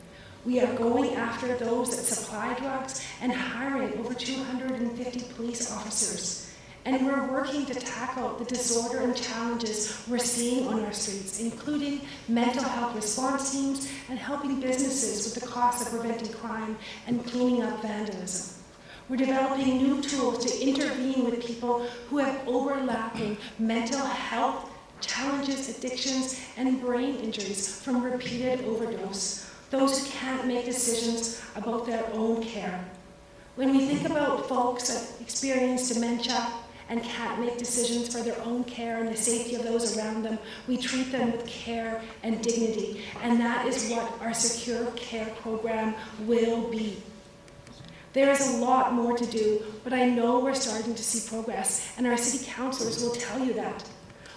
We are going after those that supply drugs and hiring over 250 police officers. And we're working to tackle the disorder and challenges we're seeing on our streets, including mental health response teams and helping businesses with the cost of preventing crime and cleaning up vandalism. We're developing new tools to intervene with people who have overlapping mental health challenges, addictions, and brain injuries from repeated overdose. Those who can't make decisions about their own care. When we think about folks that experience dementia and can't make decisions for their own care and the safety of those around them, we treat them with care and dignity. And that is what our secure care program will be. There is a lot more to do, but I know we're starting to see progress, and our city councillors will tell you that.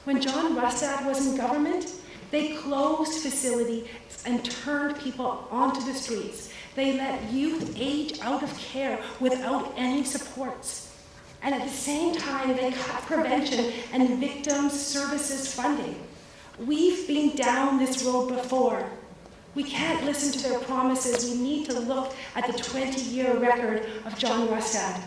When John Rustad was in government, they closed facilities and turned people onto the streets. They let youth age out of care without any supports. And at the same time, they cut prevention and victims services funding. We've been down this road before. We can't listen to their promises. We need to look at the 20-year record of John Rustad.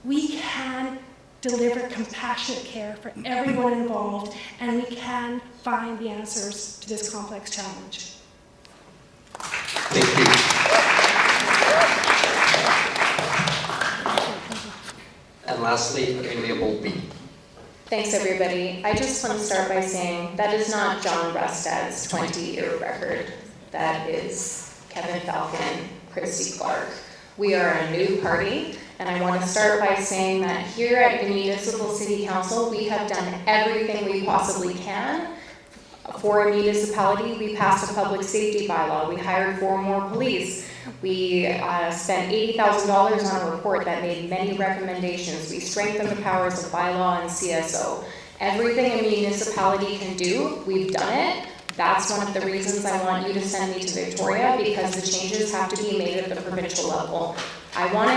We can deliver compassionate care for everyone involved, and we can find the answers to this complex challenge. Thank you. And lastly, Amelia Bolby. Thanks, everybody. I just want to start by saying that is not John Rustad's 20-year record. That is Kevin Falcon, Christy Clark. We are a new party, and I want to start by saying that here at the Municipal City Council, we have done everything we possibly can for a municipality. We passed a public safety bylaw. We hired 4 more police. We spent $80,000 on a report that made many recommendations. We strengthened the powers of bylaw and CSO. Everything a municipality can do, we've done it. That's one of the reasons I want you to send me to Victoria, because the changes have to be made at the provincial level. I want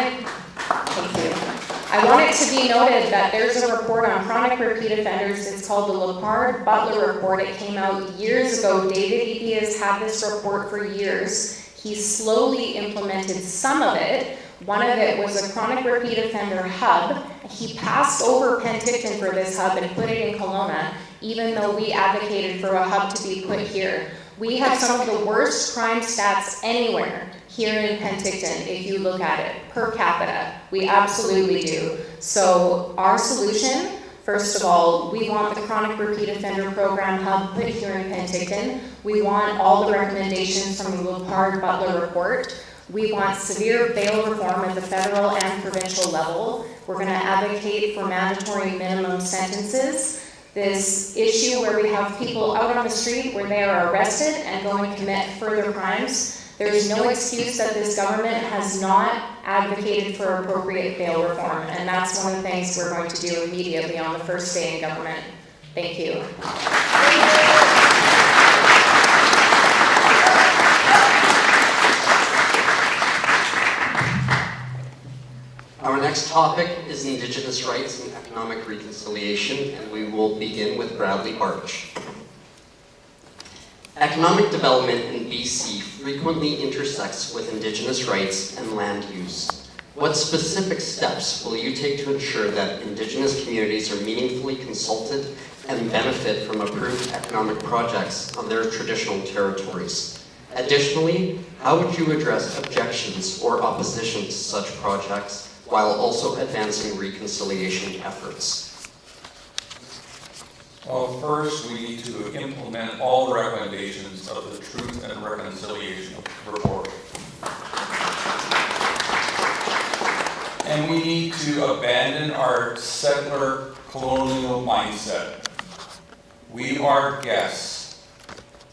it to be noted that there's a report on chronic repeat offenders. It's called the Lepard-Butler report. It came out years ago. David Eby has had this report for years. He slowly implemented some of it. One of it was a chronic repeat offender hub. He passed over Penticton for this hub and put it in Kelowna, even though we advocated for a hub to be put here. We have some of the worst crime stats anywhere here in Penticton, if you look at it, per capita. We absolutely do. So our solution, first of all, we want the chronic repeat offender program hub put here in Penticton. We want all the recommendations from the Lepard-Butler report. We want severe bail reform at the federal and provincial level. We're going to advocate for mandatory minimum sentences. This issue where we have people out on the street where they are arrested and go and commit further crimes, there's no excuse that this government has not advocated for appropriate bail reform, and that's one of the things we're going to do immediately on the first day in government. Thank you. Our next topic is Indigenous rights and economic reconciliation, and we will begin with Bradley Barch. Economic development in BC frequently intersects with Indigenous rights and land use. What specific steps will you take to ensure that Indigenous communities are meaningfully consulted and benefit from approved economic projects on their traditional territories? Additionally, how would you address objections or opposition to such projects while also advancing reconciliation efforts? Well, first we need to implement all the recommendations of the Truth and Reconciliation Report. And we need to abandon our settler colonial mindset. We are guests.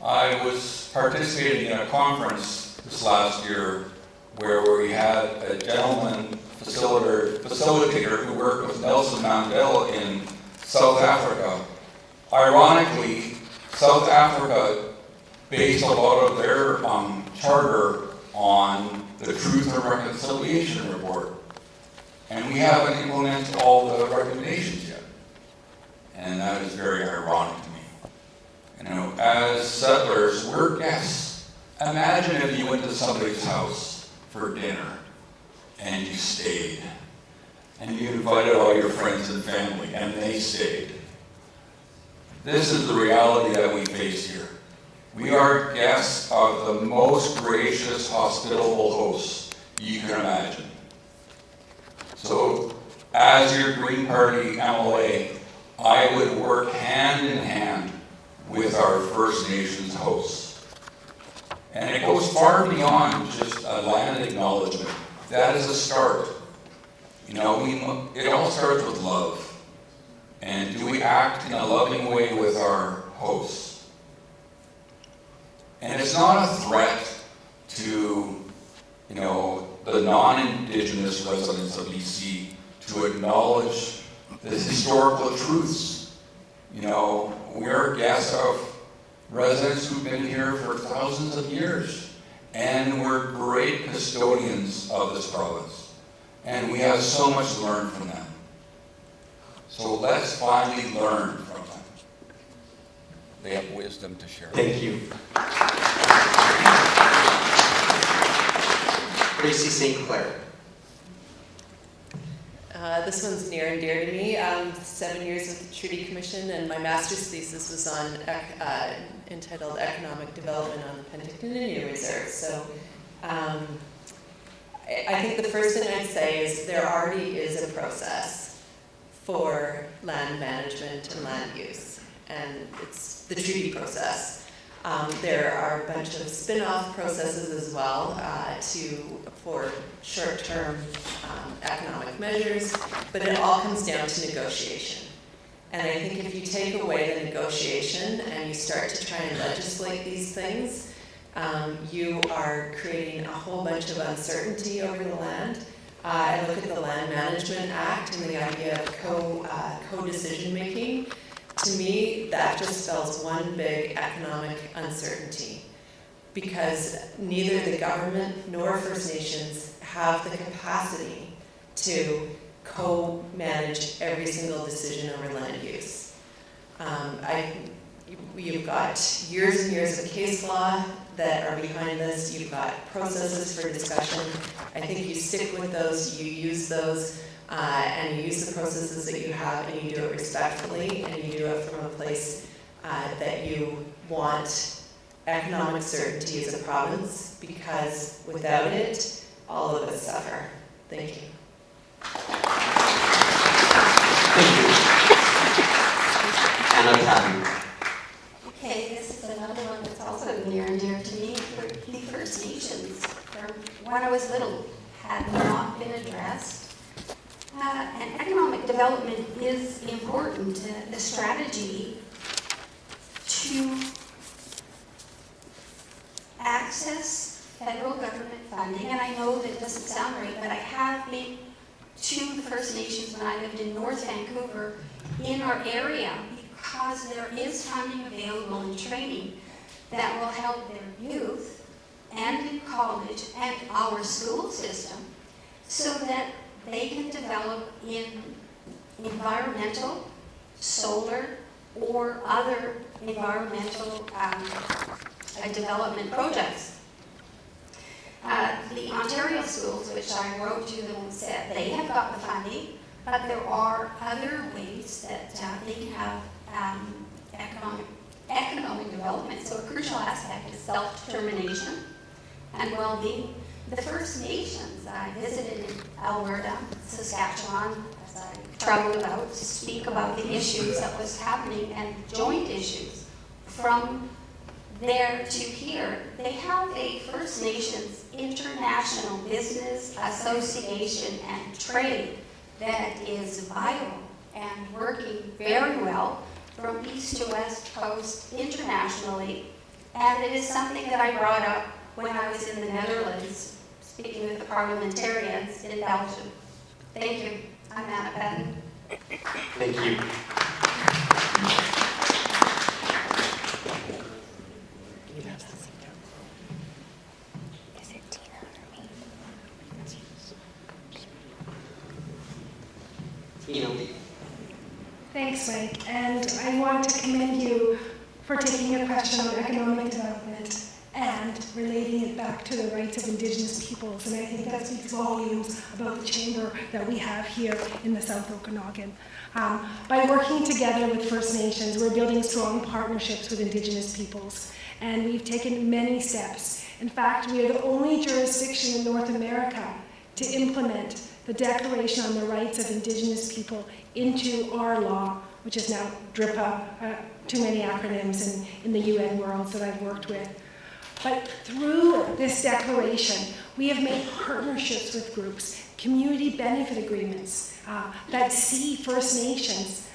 I was participating in a conference this last year where we had a gentleman facilitator who worked with Nelson Mandela in South Africa. Ironically, South Africa based a lot of their charter on the Truth and Reconciliation Report. And we haven't implemented all the recommendations yet. And that is very ironic to me. You know, as settlers, we're guests. Imagine if you went to somebody's house for dinner and you stayed. And you invited all your friends and family and they stayed. This is the reality that we face here. We are guests of the most gracious, hospitable hosts you can imagine. So, as your Green Party MLA, I would work hand in hand with our First Nations hosts. And it goes far beyond just a land acknowledgement. That is a start. You know, it all starts with love. And do we act in a loving way with our hosts? And it's not a threat to, you know, the non-Indigenous residents of BC to acknowledge the historical truths. You know, we're guests of residents who've been here for thousands of years, and we're great custodians of this province. And we have so much to learn from them. So let's finally learn from them. They have wisdom to share. Thank you. Tracy St. Clair. This one's near and dear to me. 7 years with the Treaty Commission, and my master's thesis was on entitled Economic Development on the Penticton Indian Reserve. So I think the first thing I'd say is there already is a process for land management and land use, and it's the treaty process. There are a bunch of spin-off processes as well for short-term economic measures, but it all comes down to negotiation. And I think if you take away the negotiation and you start to try and legislate these things, you are creating a whole bunch of uncertainty over the land. I look at the Land Management Act and the idea of co-decision making. To me, that just spells one big economic uncertainty, because neither the government nor First Nations have the capacity to co-manage every single decision over land use. You've got years and years of case law that are behind this. You've got processes for discussion. I think you stick with those, you use those, and you use the processes that you have, and you do it respectfully, and you do it from a place that you want economic certainty as a province, because without it, all of us suffer. Thank you. Thank you. Anna Patton. Okay, this is another one that's also near and dear to me. The First Nations, when I was little, had not been addressed. And economic development is important. The strategy to access federal government funding, and I know that doesn't sound right, but I have been to the First Nations when I lived in North Vancouver in our area, because there is funding available in training that will help their youth and in college and our school system, so that they can develop in environmental, solar, or other environmental development projects. The Ontario schools, which I wrote to them and said, they have got the funding, but there are other ways that they can have economic development. So a crucial aspect is self-determination and well-being. The First Nations, I visited in Alberta, Saskatchewan, as I traveled about to speak about the issues that was happening and joint issues from there to here. They have a First Nations International Business Association and Trade that is viable and working very well from east to west coast internationally. And it is something that I brought up when I was in the Netherlands, speaking with the parliamentarians in Belgium. Thank you. I'm Anna Patton. Thank you. Tina Lee. Thanks, Mike, and I want to commend you for taking a question on economic development and relating it back to the rights of Indigenous peoples, and I think that speaks volumes about the chamber that we have here in the South Okanagan. By working together with First Nations, we're building strong partnerships with Indigenous peoples, and we've taken many steps. In fact, we are the only jurisdiction in North America to implement the Declaration on the Rights of Indigenous People into our law, which is now DRIPA, too many acronyms in the UN worlds that I've worked with. But through this declaration, we have made partnerships with groups, community benefit agreements that see First Nations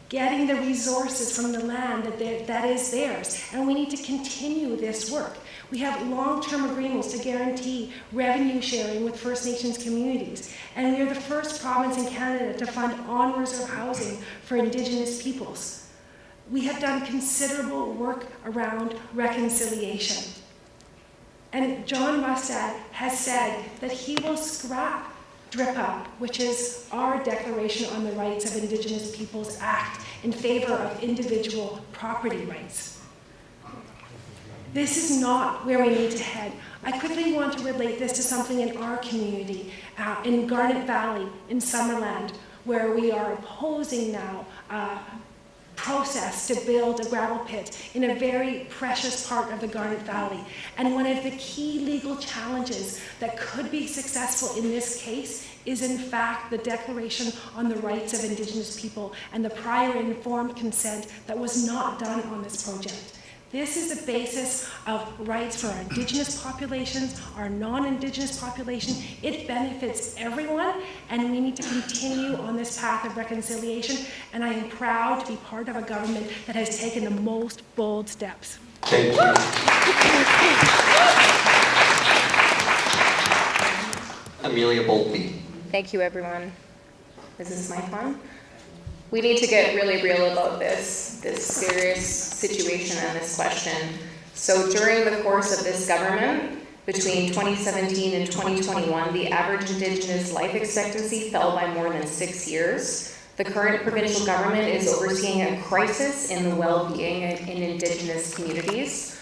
getting the resources from the land that is theirs. And we need to continue this work. We have long-term agreements to guarantee revenue sharing with First Nations communities. And we are the first province in Canada to fund on-reserve housing for Indigenous peoples. We have done considerable work around reconciliation. And John Mustad has said that he will scrap DRIPA, which is our Declaration on the Rights of Indigenous Peoples Act, in favor of individual property rights. This is not where we need to head. I quickly want to relate this to something in our community, in Garnet Valley, in Summerland, where we are opposing now process to build a gravel pit in a very precious part of the Garnet Valley. And one of the key legal challenges that could be successful in this case is in fact the Declaration on the Rights of Indigenous People and the prior informed consent that was not done on this project. This is the basis of rights for our Indigenous populations, our non-Indigenous population. It benefits everyone, and we need to continue on this path of reconciliation. And I am proud to be part of a government that has taken the most bold steps. Thank you. Amelia Boltby. Thank you, everyone. Is this my phone? We need to get really real about this serious situation and this question. So during the course of this government, between 2017 and 2021, the average Indigenous life expectancy fell by more than 6 years. The current provincial government is overseeing a crisis in the well-being in Indigenous communities.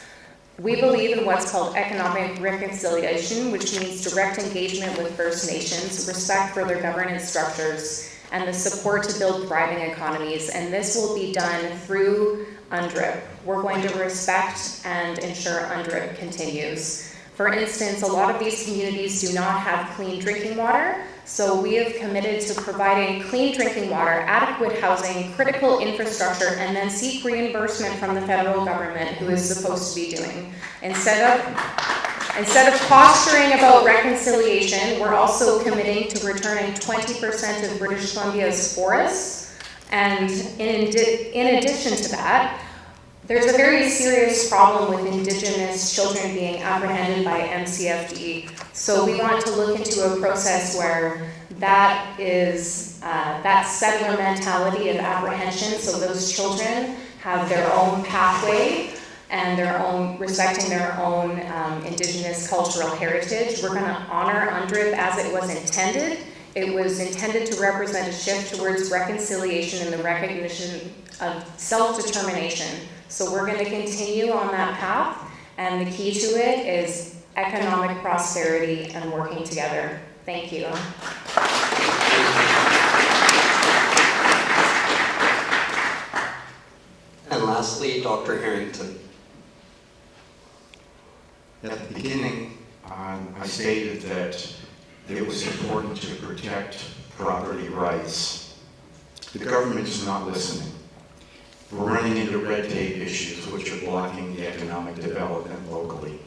We believe in what's called economic reconciliation, which means direct engagement with First Nations, respect for their governance structures, and the support to build thriving economies, and this will be done through UNDRIP. We're going to respect and ensure UNDRIP continues. For instance, a lot of these communities do not have clean drinking water, so we have committed to providing clean drinking water, adequate housing, critical infrastructure, and then seek reimbursement from the federal government, who is supposed to be doing. Instead of posturing about reconciliation, we're also committing to returning 20% of British Columbia's forests. And in addition to that, there's a very serious problem with Indigenous children being apprehended by MCFD. So we want to look into a process where that is that settler mentality of apprehension, so those children have their own pathway and their own, respecting their own Indigenous cultural heritage. We're going to honor UNDRIP as it was intended. It was intended to represent a shift towards reconciliation and the recognition of self-determination. So we're going to continue on that path, and the key to it is economic prosperity, and working together. Thank you. And lastly, Dr. Harrington. At the beginning, I stated that it was important to protect property rights. The government is not listening. We're running into red tape issues which are blocking the economic development locally.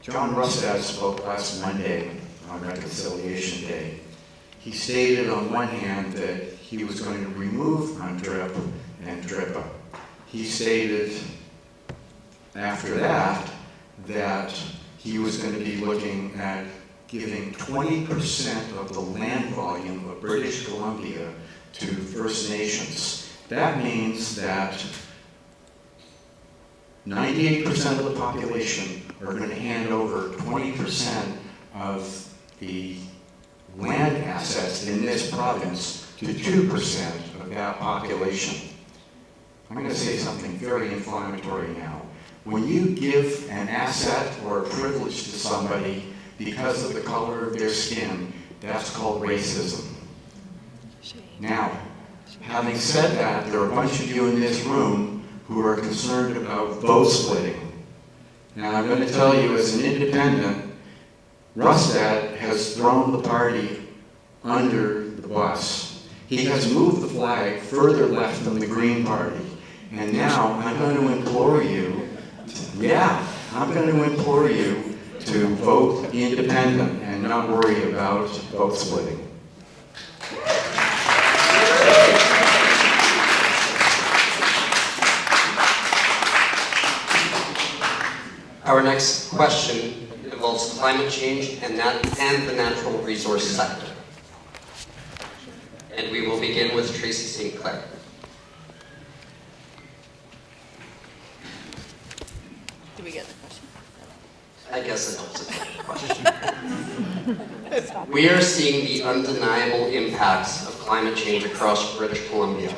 John Rustad spoke last Monday on Reconciliation Day. He stated on one hand that he was going to remove UNDRIP and DRIPA. He stated after that he was going to be looking at giving 20% of the land volume of British Columbia to First Nations. That means that 98% of the population are going to hand over 20% of the land assets in this province to 2% of that population. I'm going to say something very inflammatory now. When you give an asset or a privilege to somebody because of the color of their skin, that's called racism. Now, having said that, there are a bunch of you in this room who are concerned about vote splitting. Now, I'm going to tell you as an independent, Rustad has thrown the party under the bus. He has moved the flag further left than the Green Party. And now I'm going to implore you, to vote independent and not worry about vote splitting. Our next question involves climate change and the natural resource sector. And we will begin with Tracy St. Clair. Did we get the question? I guess it helps with the question. We are seeing the undeniable impacts of climate change across British Columbia,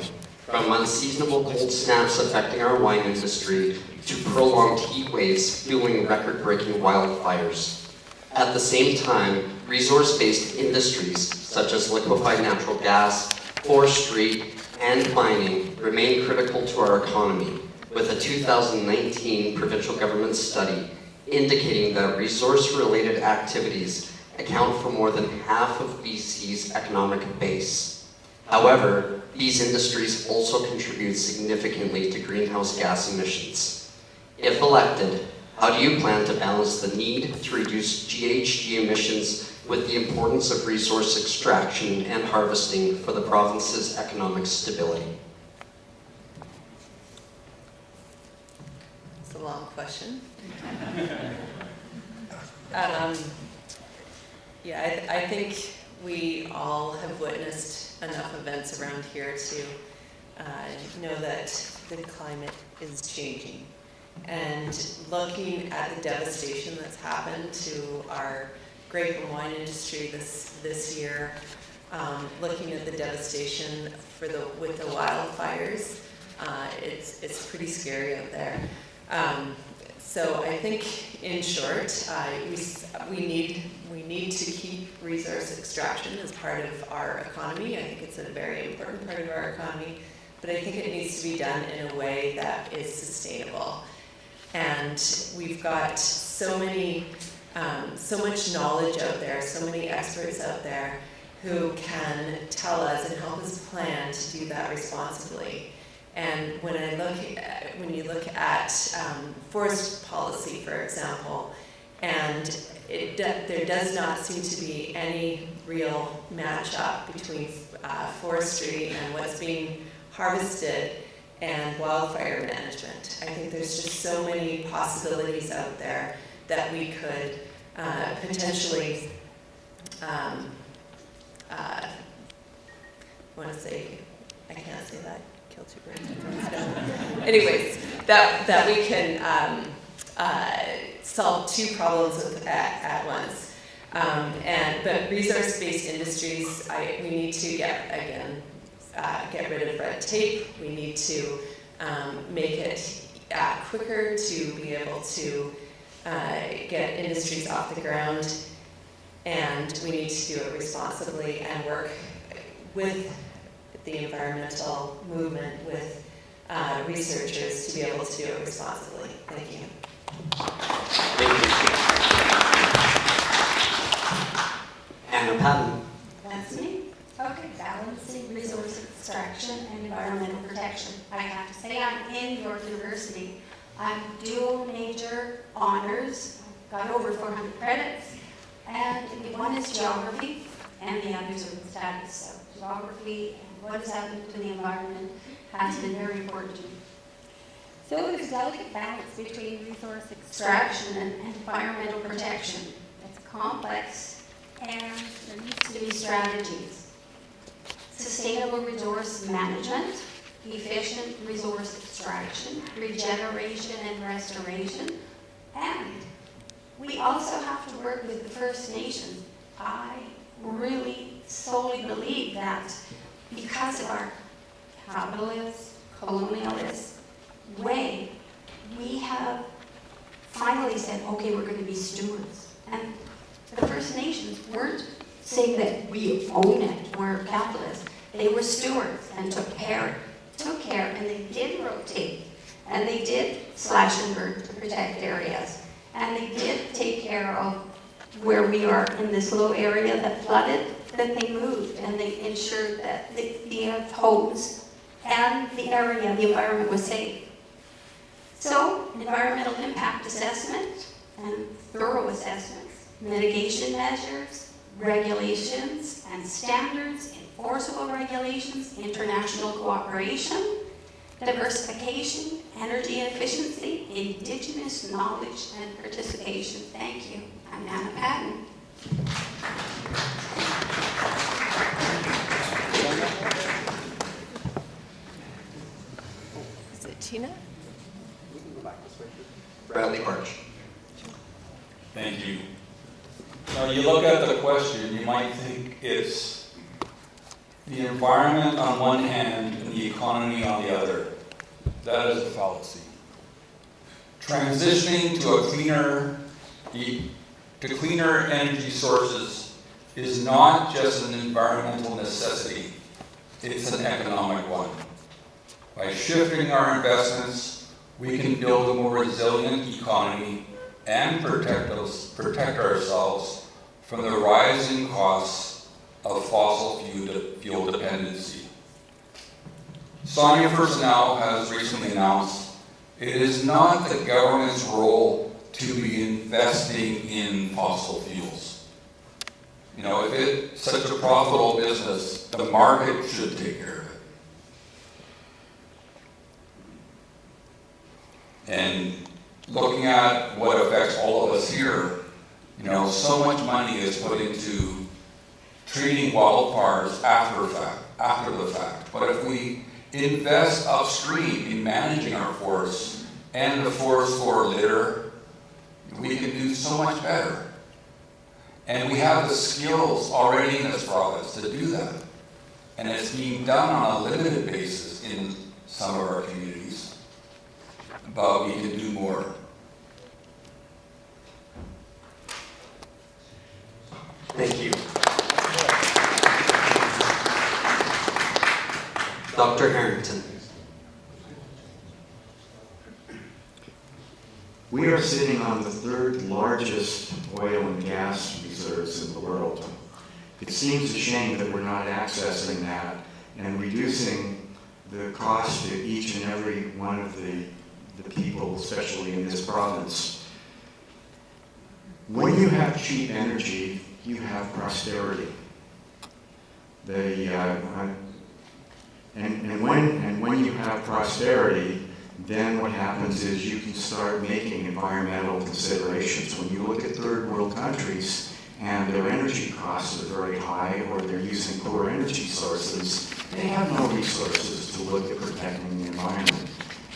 from unseasonable cold snaps affecting our wine industry to prolonged heat waves fueling record-breaking wildfires. At the same time, resource-based industries such as liquefied natural gas, forestry, and mining remain critical to our economy, with a 2019 provincial government study indicating that resource-related activities account for more than half of BC's economic base. However, these industries also contribute significantly to greenhouse gas emissions. If elected, how do you plan to balance the need to reduce GHG emissions with the importance of resource extraction and harvesting for the province's economic stability? It's a long question. I think we all have witnessed enough events around here to know that the climate is changing. And looking at the devastation that's happened to our grape and wine industry this year, looking at the devastation with the wildfires, it's pretty scary out there. So I think, in short, we need to keep resource extraction as part of our economy. I think it's a very important part of our economy, but I think it needs to be done in a way that is sustainable. And we've got so much knowledge out there, so many experts out there who can tell us and help us plan to do that responsibly. And when you look at forest policy, for example, and there does not seem to be any real match-up between forestry and what's being harvested and wildfire management. I think there's just so many possibilities out there that we could potentially I can't say that. Kill two birds with one stone. Anyways, that we can solve two problems at once. But resource-based industries, we need to get rid of red tape. We need to make it quicker to be able to get industries off the ground, and we need to do it responsibly and work with the environmental movement, with researchers to be able to do it responsibly. Thank you. Thank you. Anna Patton. That's me. Okay, balancing resource extraction and environmental protection. I have to say I'm in York University. I'm dual major honors. I've got over 400 credits. And one is geography and the other is urban studies. So geography and what is happening to the environment has been very important to me. So there's a delicate balance between resource Extraction and environmental protection. It's complex and there needs to be strategies. Sustainable resource management, efficient resource extraction, regeneration and restoration, and we also have to work with the First Nations. I really solely believe that because of our capitalist, colonialist way, we have finally said, okay, we're going to be stewards. And the First Nations weren't saying that we own it, we're capitalists. They were stewards and took care, and they did rotate, and they did slash and burn to protect areas, and they did take care of where we are in this low area that flooded, that they moved, and they ensured that the homes and the area, the environment was safe. So, environmental impact assessment and thorough assessments, mitigation measures, regulations and standards, enforceable regulations, international cooperation, diversification, energy efficiency, Indigenous knowledge and participation. Thank you. I'm Anna Patton. Is it Tina? Bradley Barch. Thank you. Now, you look at the question, you might think it's the environment on one hand and the economy on the other. That is a fallacy. Transitioning to cleaner energy sources is not just an environmental necessity, it's an economic one. By shifting our investments, we can build a more resilient economy and protect ourselves from the rising costs of fossil fuel dependency. Sonia Personnel has recently announced it is not the government's role to be investing in fossil fuels. You know, if it's such a profitable business, the market should take care of it. And looking at what affects all of us here, you know, so much money is put into treating wildfires after the fact. But if we invest upstream in managing our forests and the forest floor litter, we can do so much better. And we have the skills already in this province to do that. And it's being done on a limited basis in some of our communities. But we can do more. Thank you. Dr. Harrington. We are sitting on the third largest oil and gas reserves in the world. It seems a shame that we're not accessing that and reducing the cost to each and every one of the people, especially in this province. When you have cheap energy, you have prosperity. And when you have prosperity, then what happens is you can start making environmental considerations. When you look at third world countries and their energy costs are very high or they're using poor energy sources, they have no resources to look at protecting the environment.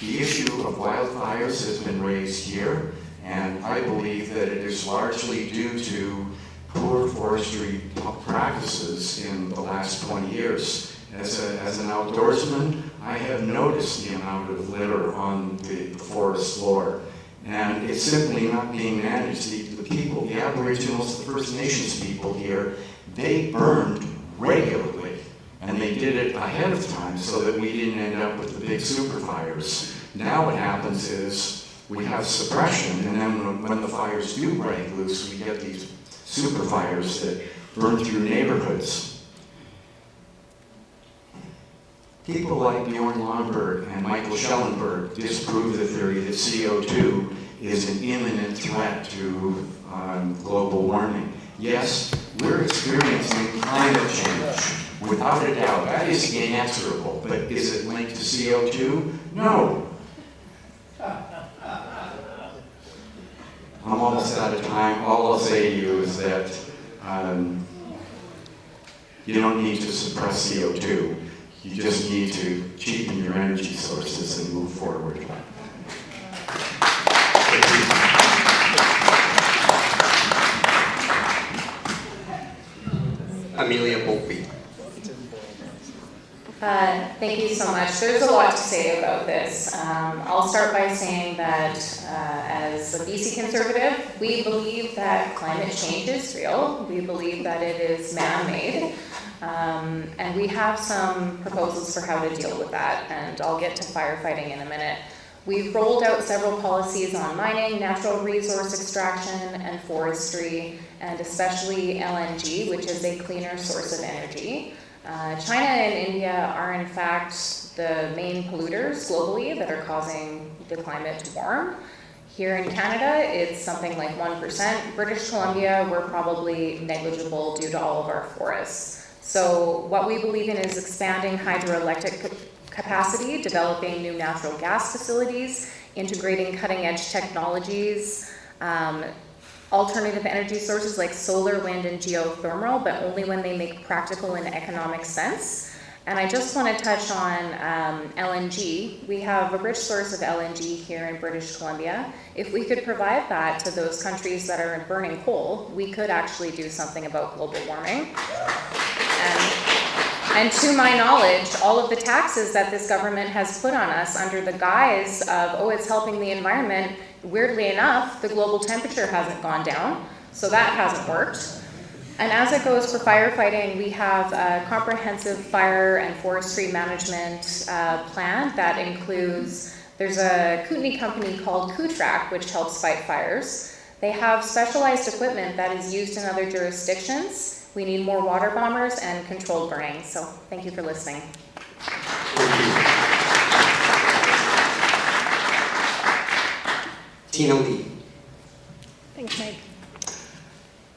The issue of wildfires has been raised here, and I believe that it is largely due to poor forestry practices in the last 20 years. As an outdoorsman, I have noticed the amount of litter on the forest floor, And it's simply not being managed. The people, the Aboriginals, the First Nations people here, they burned regularly. And they did it ahead of time so that we didn't end up with the big super fires. Now what happens is we have suppression, and then when the fires do break loose, we get these super fires that burn through neighborhoods. People like Bjorn Lomborg and Michael Schellenberg disprove the theory that CO2 is an imminent threat to global warming. Yes, we're experiencing climate change, without a doubt. That is inexorable, but is it linked to CO2? No. I'm almost out of time. All I'll say to you is that you don't need to suppress CO2. You just need to cheapen your energy sources and move forward. Amelia Boltby. Thank you so much. There's a lot to say about this. I'll start by saying that as a BC Conservative, we believe that climate change is real. We believe that it is man-made. And we have some proposals for how to deal with that, and I'll get to firefighting in a minute. We've rolled out several policies on mining, natural resource extraction, and forestry, and especially LNG, which is a cleaner source of energy. China and India are in fact the main polluters globally that are causing the climate to warm. Here in Canada, it's something like 1%. British Columbia, we're probably negligible due to all of our forests. So what we believe in is expanding hydroelectric capacity, developing new natural gas facilities, integrating cutting-edge technologies, alternative energy sources like solar, wind, and geothermal, but only when they make practical and economic sense. And I just want to touch on LNG. We have a rich source of LNG here in British Columbia. If we could provide that to those countries that are burning coal, we could actually do something about global warming. And to my knowledge, all of the taxes that this government has put on us under the guise of, oh, it's helping the environment, weirdly enough, the global temperature hasn't gone down, so that hasn't worked. And as it goes for firefighting, we have a comprehensive fire and forestry management plan that includes, there's a Kootenai company called Kootrack, which helps fight fires. They have specialized equipment that is used in other jurisdictions. We need more water bombers and controlled burning. So thank you for listening. Tina Lee. Thanks, Mike.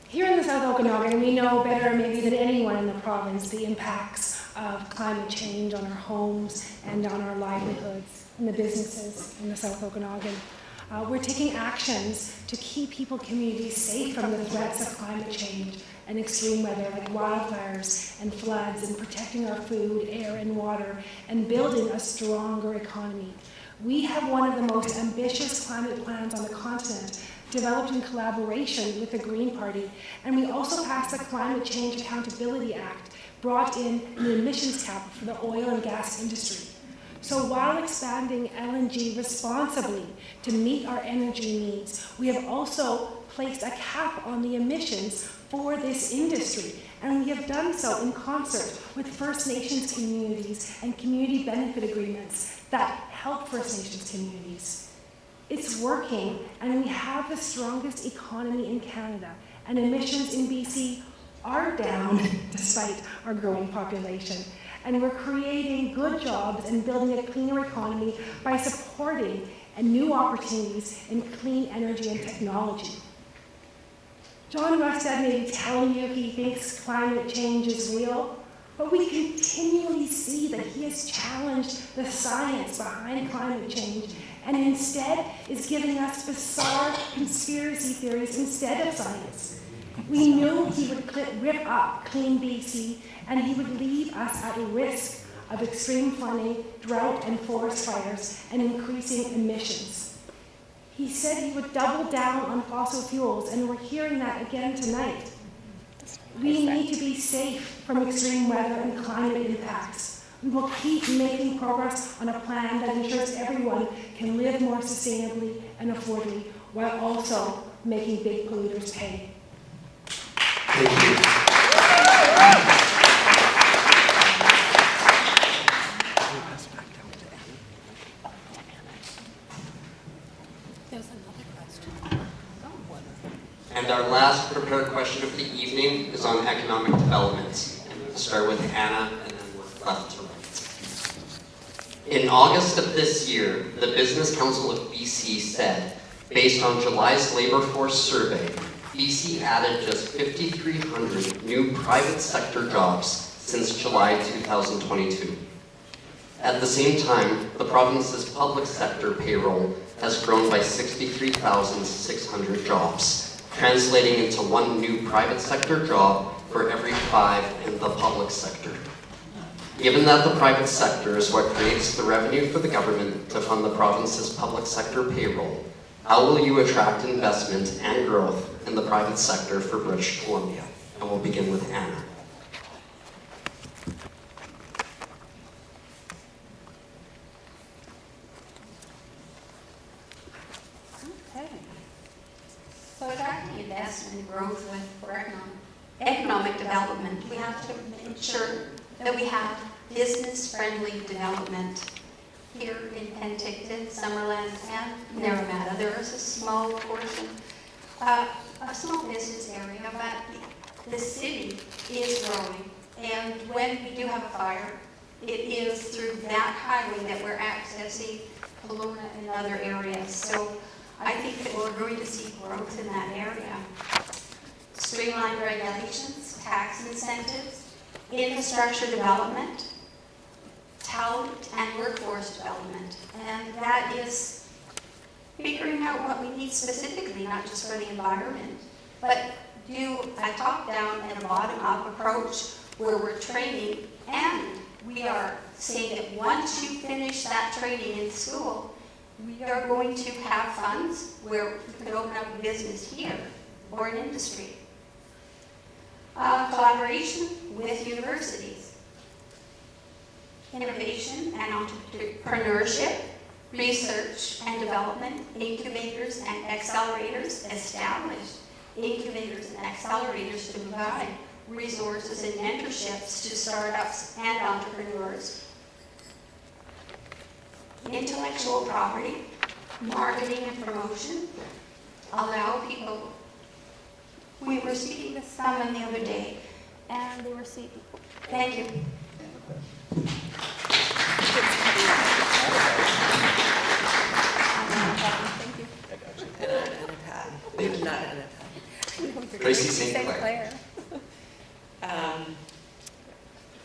Here in the South Okanagan, we know better maybe than anyone in the province the impacts of climate change on our homes and on our livelihoods and the businesses in the South Okanagan. We're taking actions to keep people, communities safe from the threats of climate change and extreme weather like wildfires and floods, and protecting our food, air, and water, and building a stronger economy. We have one of the most ambitious climate plans on the continent, developed in collaboration with the Green Party, and we also passed the Climate Change Accountability Act, brought in an emissions cap for the oil and gas industry. So while expanding LNG responsibly to meet our energy needs, we have also placed a cap on the emissions for this industry, and we have done so in concert with First Nations communities and community benefit agreements that help First Nations communities. It's working, and we have the strongest economy in Canada, and emissions in BC are down despite our growing population. And we're creating good jobs and building a cleaner economy by supporting new opportunities in clean energy and technology. John Rustad may be telling you he thinks climate change is real, but we continually see that he has challenged the science behind climate change and instead is giving us bizarre conspiracy theories instead of science. We knew he would rip up Clean BC, and he would leave us at risk of extreme flooding, drought, and forest fires, and increasing emissions. He said he would double down on fossil fuels, and we're hearing that again tonight. We need to be safe from extreme weather and climate impacts. We'll keep making progress on a plan that ensures everyone can live more sustainably and affordably while also making big polluters pay. Thank you. There's another question. And our last prepared question of the evening is on economic development. And we'll start with Anna and then work left to right. In August of this year, the Business Council of BC said, based on July's labor force survey, BC added just 5,300 new private sector jobs since July 2022. At the same time, the province's public sector payroll has grown by 63,600 jobs, translating into 1 new private sector job for every 5 in the public sector. Given that the private sector is what creates the revenue for the government to fund the province's public sector payroll, how will you attract investment and growth in the private sector for British Columbia? And we'll begin with Anna. Okay. So attracting investment and growth for economic development, we have to ensure that we have business-friendly development here in Penticton, Summerland, and Naramata. There is a small portion, a small business area, but the city is growing. And when we do have a fire, it is through that highway that we're accessing Kelowna and other areas. So I think that we're going to see growth in that area. Streamlined regulations, tax incentives, infrastructure development, talent and workforce development. And that is figuring out what we need specifically, not just for the environment, but do a top-down and a bottom-up approach where we're training, and we are saying that once you finish that training in school, we are going to have funds where you can open up a business here or an industry. Collaboration with universities. Innovation and entrepreneurship, research and development, incubators and accelerators established. Incubators and accelerators to provide resources and mentorships to startups and entrepreneurs. Intellectual property, marketing and promotion, allow people. We were speaking with someone the other day, and they were saying, thank you. Tracy St. Clair.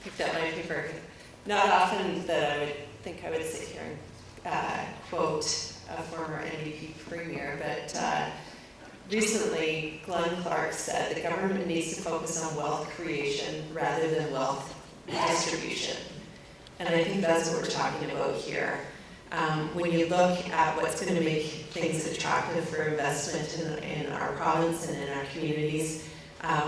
Picked up my paper. Not often that I would think I would sit here and quote a former NDP premier, but recently Glenn Clark said the government needs to focus on wealth creation rather than wealth distribution. And I think that's what we're talking about here. When you look at what's going to make things attractive for investment in our province and in our communities,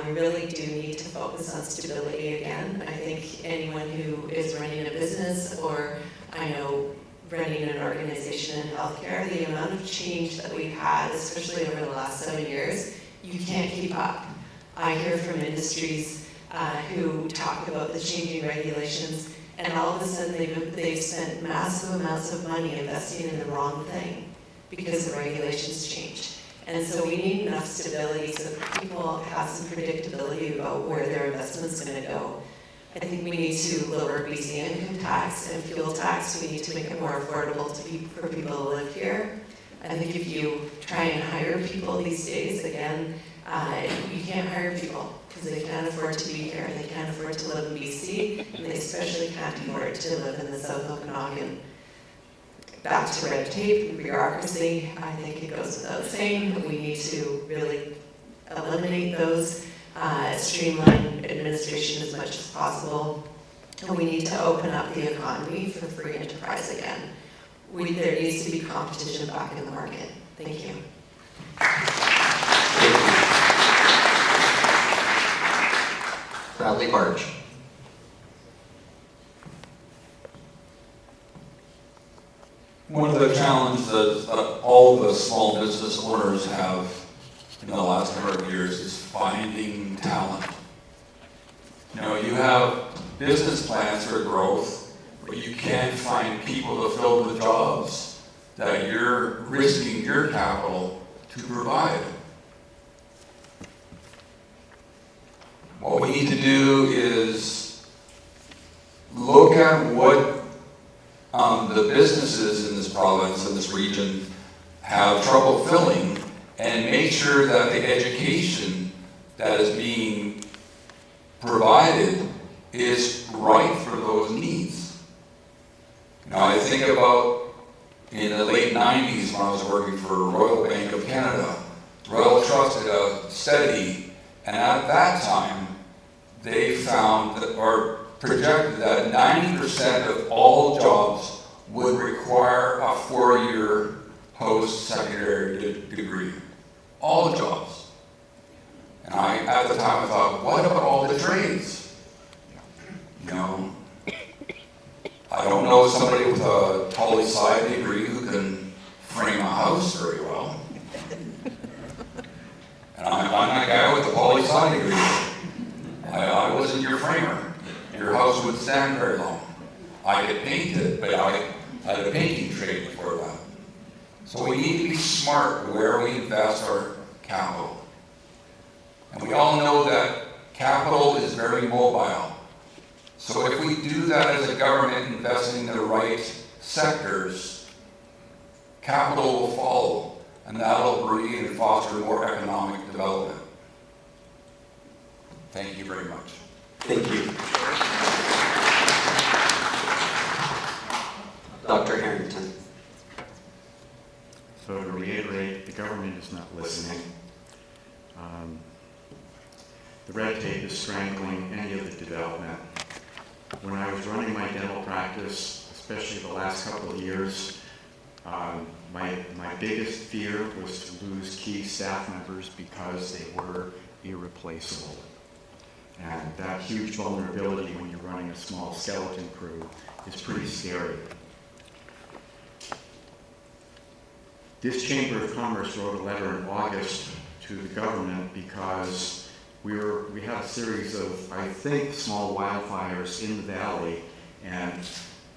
we really do need to focus on stability again. I think anyone who is running a business, or I know running an organization in healthcare, the amount of change that we've had, especially over the last 7 years, you can't keep up. I hear from industries who talk about the changing regulations, and all of a sudden they've spent massive amounts of money investing in the wrong thing because the regulations changed. And so we need enough stability so that people have some predictability about where their investment's going to go. I think we need to lower BC income tax and fuel tax. We need to make it more affordable for people to live here. I think if you try and hire people these days, again, you can't hire people because they can't afford to be here, and they can't afford to live in BC, and they especially can't afford to live in the South Okanagan. Back to red tape and bureaucracy, I think it goes without saying. We need to really eliminate those, streamline administration as much as possible. And we need to open up the economy for free enterprise again. There needs to be competition back in the market. Thank you. Bradley Barge. One of the challenges that all the small business owners have in the last number of years is finding talent. You know, you have business plans for growth, but you can't find people to fill the jobs that you're risking your capital to provide. What we need to do is look at what the businesses in this province, in this region, have trouble filling, and make sure that the education that is being provided is right for those needs. Now, I think about in the late 90s when I was working for Royal Bank of Canada. Royal Trust did a study, and at that time, they found that, or projected that 90% of all jobs would require a 4-year post-secondary degree. All jobs. And at the time, I thought, what about all the trades? You know, I don't know somebody with a poli-sci degree who can frame a house very well. And I'm that guy with a poli-sci degree. I wasn't your framer. Your house would stand very long. I could paint it, but I had a painting trade before that. So we need to be smart where we invest our capital. And we all know that capital is very mobile. So if we do that as a government, investing in the right sectors, capital will follow, and that'll breed and foster more economic development. Thank you very much. Thank you. Dr. Harrington. So to reiterate, the government is not listening. The red tape is strangling any of the development. When I was running my dental practice, especially the last couple of years, my biggest fear was to lose key staff members because they were irreplaceable. And that huge vulnerability when you're running a small skeleton crew is pretty scary. This Chamber of Commerce wrote a letter in August to the government because we had a series of, I think, small wildfires in the valley, and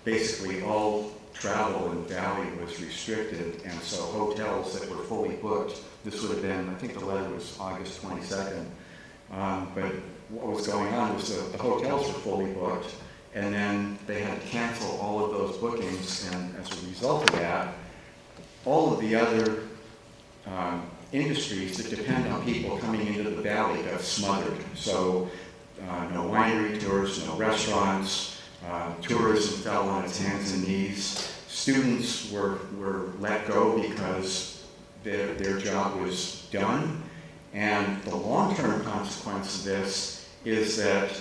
basically all travel in the valley was restricted, and so hotels that were fully booked, this would have been, I think the letter was August 22nd, but what was going on was the hotels were fully booked, and then they had to cancel all of those bookings, and as a result of that, all of the other industries that depend on people coming into the valley got smothered. So no winery tours, no restaurants, tourism fell on its hands and knees. Students were let go because their job was done. And the long-term consequence of this is that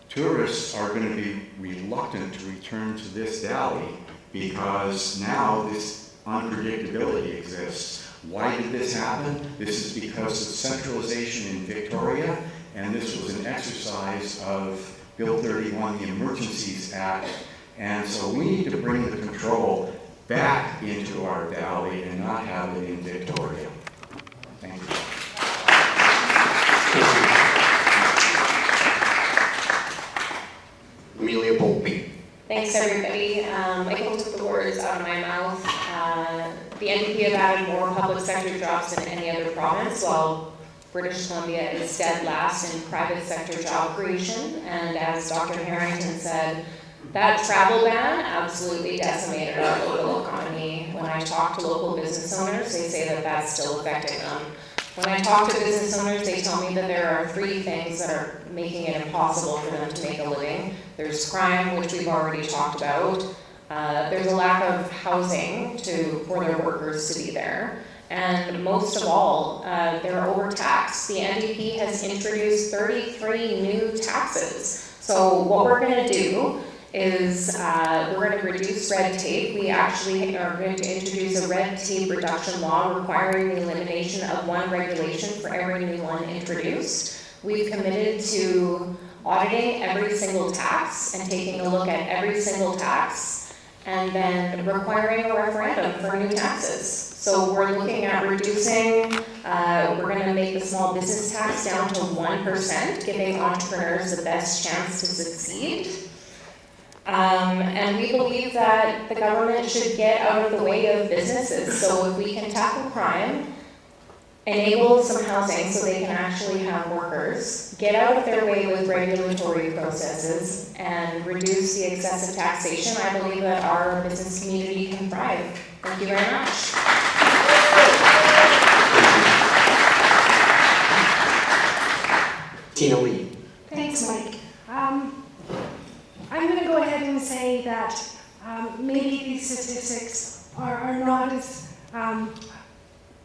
tourists are going to be reluctant to return to this valley because now this unpredictability exists. Why did this happen? This is because of centralization in Victoria, and this was an exercise of Bill 31, the Emergencies Act, and so we need to bring the control back into our valley and not have it in Victoria. Thank you. Amelia Boltby. Thanks, everybody. I can took the words out of my mouth. The NDP have added more public sector jobs than any other province, while British Columbia is dead last in private sector job creation. And as Dr. Harrington said, that travel ban absolutely decimated our local economy. When I talk to local business owners, they say that that's still affecting them. When I talk to business owners, they tell me that there are 3 things that are making it impossible for them to make a living. There's crime, which we've already talked about. There's a lack of housing for their workers to be there. And most of all, they're overtaxed. The NDP has introduced 33 new taxes. So what we're going to do is we're going to reduce red tape. We actually are going to introduce a red tape reduction law requiring the elimination of 1 regulation for every new one introduced. We've committed to auditing every single tax and taking a look at every single tax and then requiring a referendum for new taxes. So we're looking at reducing, we're gonna make the small business tax down to 1%, giving entrepreneurs the best chance to succeed. And we believe that the government should get out of the way of businesses. So if we can tackle crime, enable some housing so they can actually have workers, get out of their way with regulatory processes, and reduce the excessive taxation, I believe that our business community can thrive. Thank you very much. Tina Lee. Thanks, Mike. I'm going to go ahead and say that maybe these statistics are not as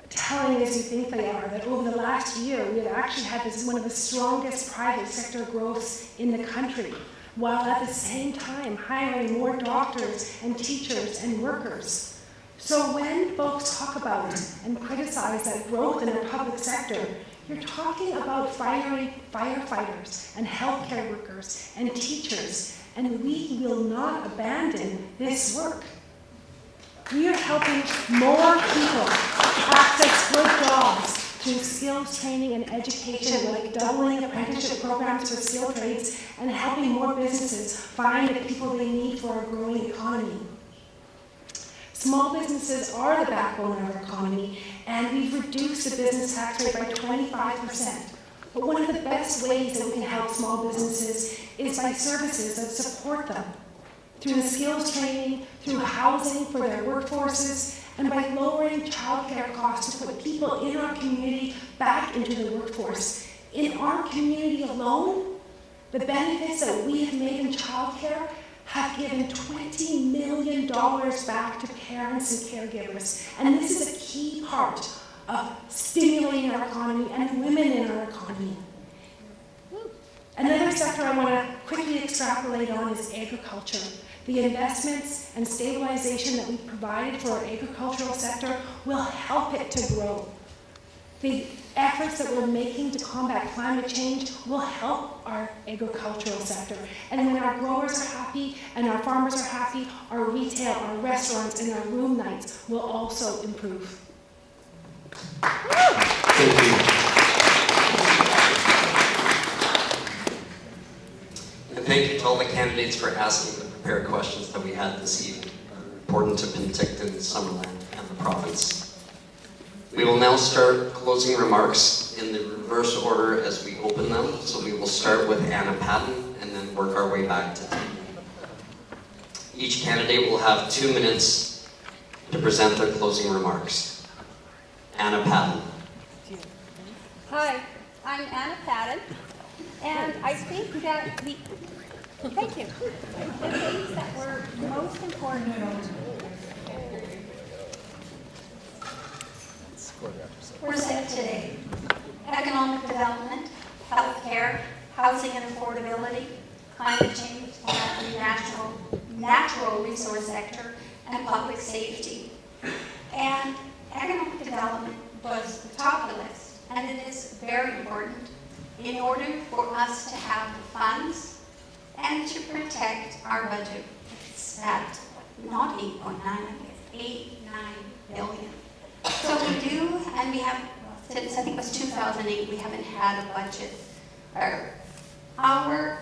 telling as you think they are, that over the last year we have actually had one of the strongest private sector growths in the country, while at the same time hiring more doctors and teachers and workers. So when folks talk about and criticize that growth in the public sector, you're talking about firefighters and healthcare workers and teachers, and we will not abandon this work. We are helping more people access good jobs through skills training and education, like doubling apprenticeship programs for skilled trades and helping more businesses find the people they need for our growing economy. Small businesses are the backbone of our economy, and we've reduced the business tax rate by 25%. But one of the best ways that we can help small businesses is by services that support them, through the skills training, through housing for their workforces, and by lowering childcare costs to put people in our community back into the workforce. In our community alone, the benefits that we have made in childcare have given $20 million back to parents and caregivers. And this is a key part of stimulating our economy and women in our economy. Another sector I want to quickly extrapolate on is agriculture. The investments and stabilization that we've provided for our agricultural sector will help it to grow. The efforts that we're making to combat climate change will help our agricultural sector. And when our growers are happy and our farmers are happy, our retail, our restaurants, and our room nights will also improve. Thank you. And thank you to all the candidates for asking the prepared questions that we had this evening, important to Penticton Summerland and the province. We will now start closing remarks in the reverse order as we open them. So we will start with Anna Patton and then work our way back to Tina. Each candidate will have 2 minutes to present their closing remarks. Anna Patton. Hi, I'm Anna Patton, and I think that the things that were most important present today: economic development, healthcare, housing and affordability, climate change, and the natural resource sector, and public safety. And economic development was the top of the list, and it is very important in order for us to have the funds and to protect our budget. It's at not 8.9, it's 8.9 billion. So we do, and we have, since I think it was 2008, we haven't had a budget. Our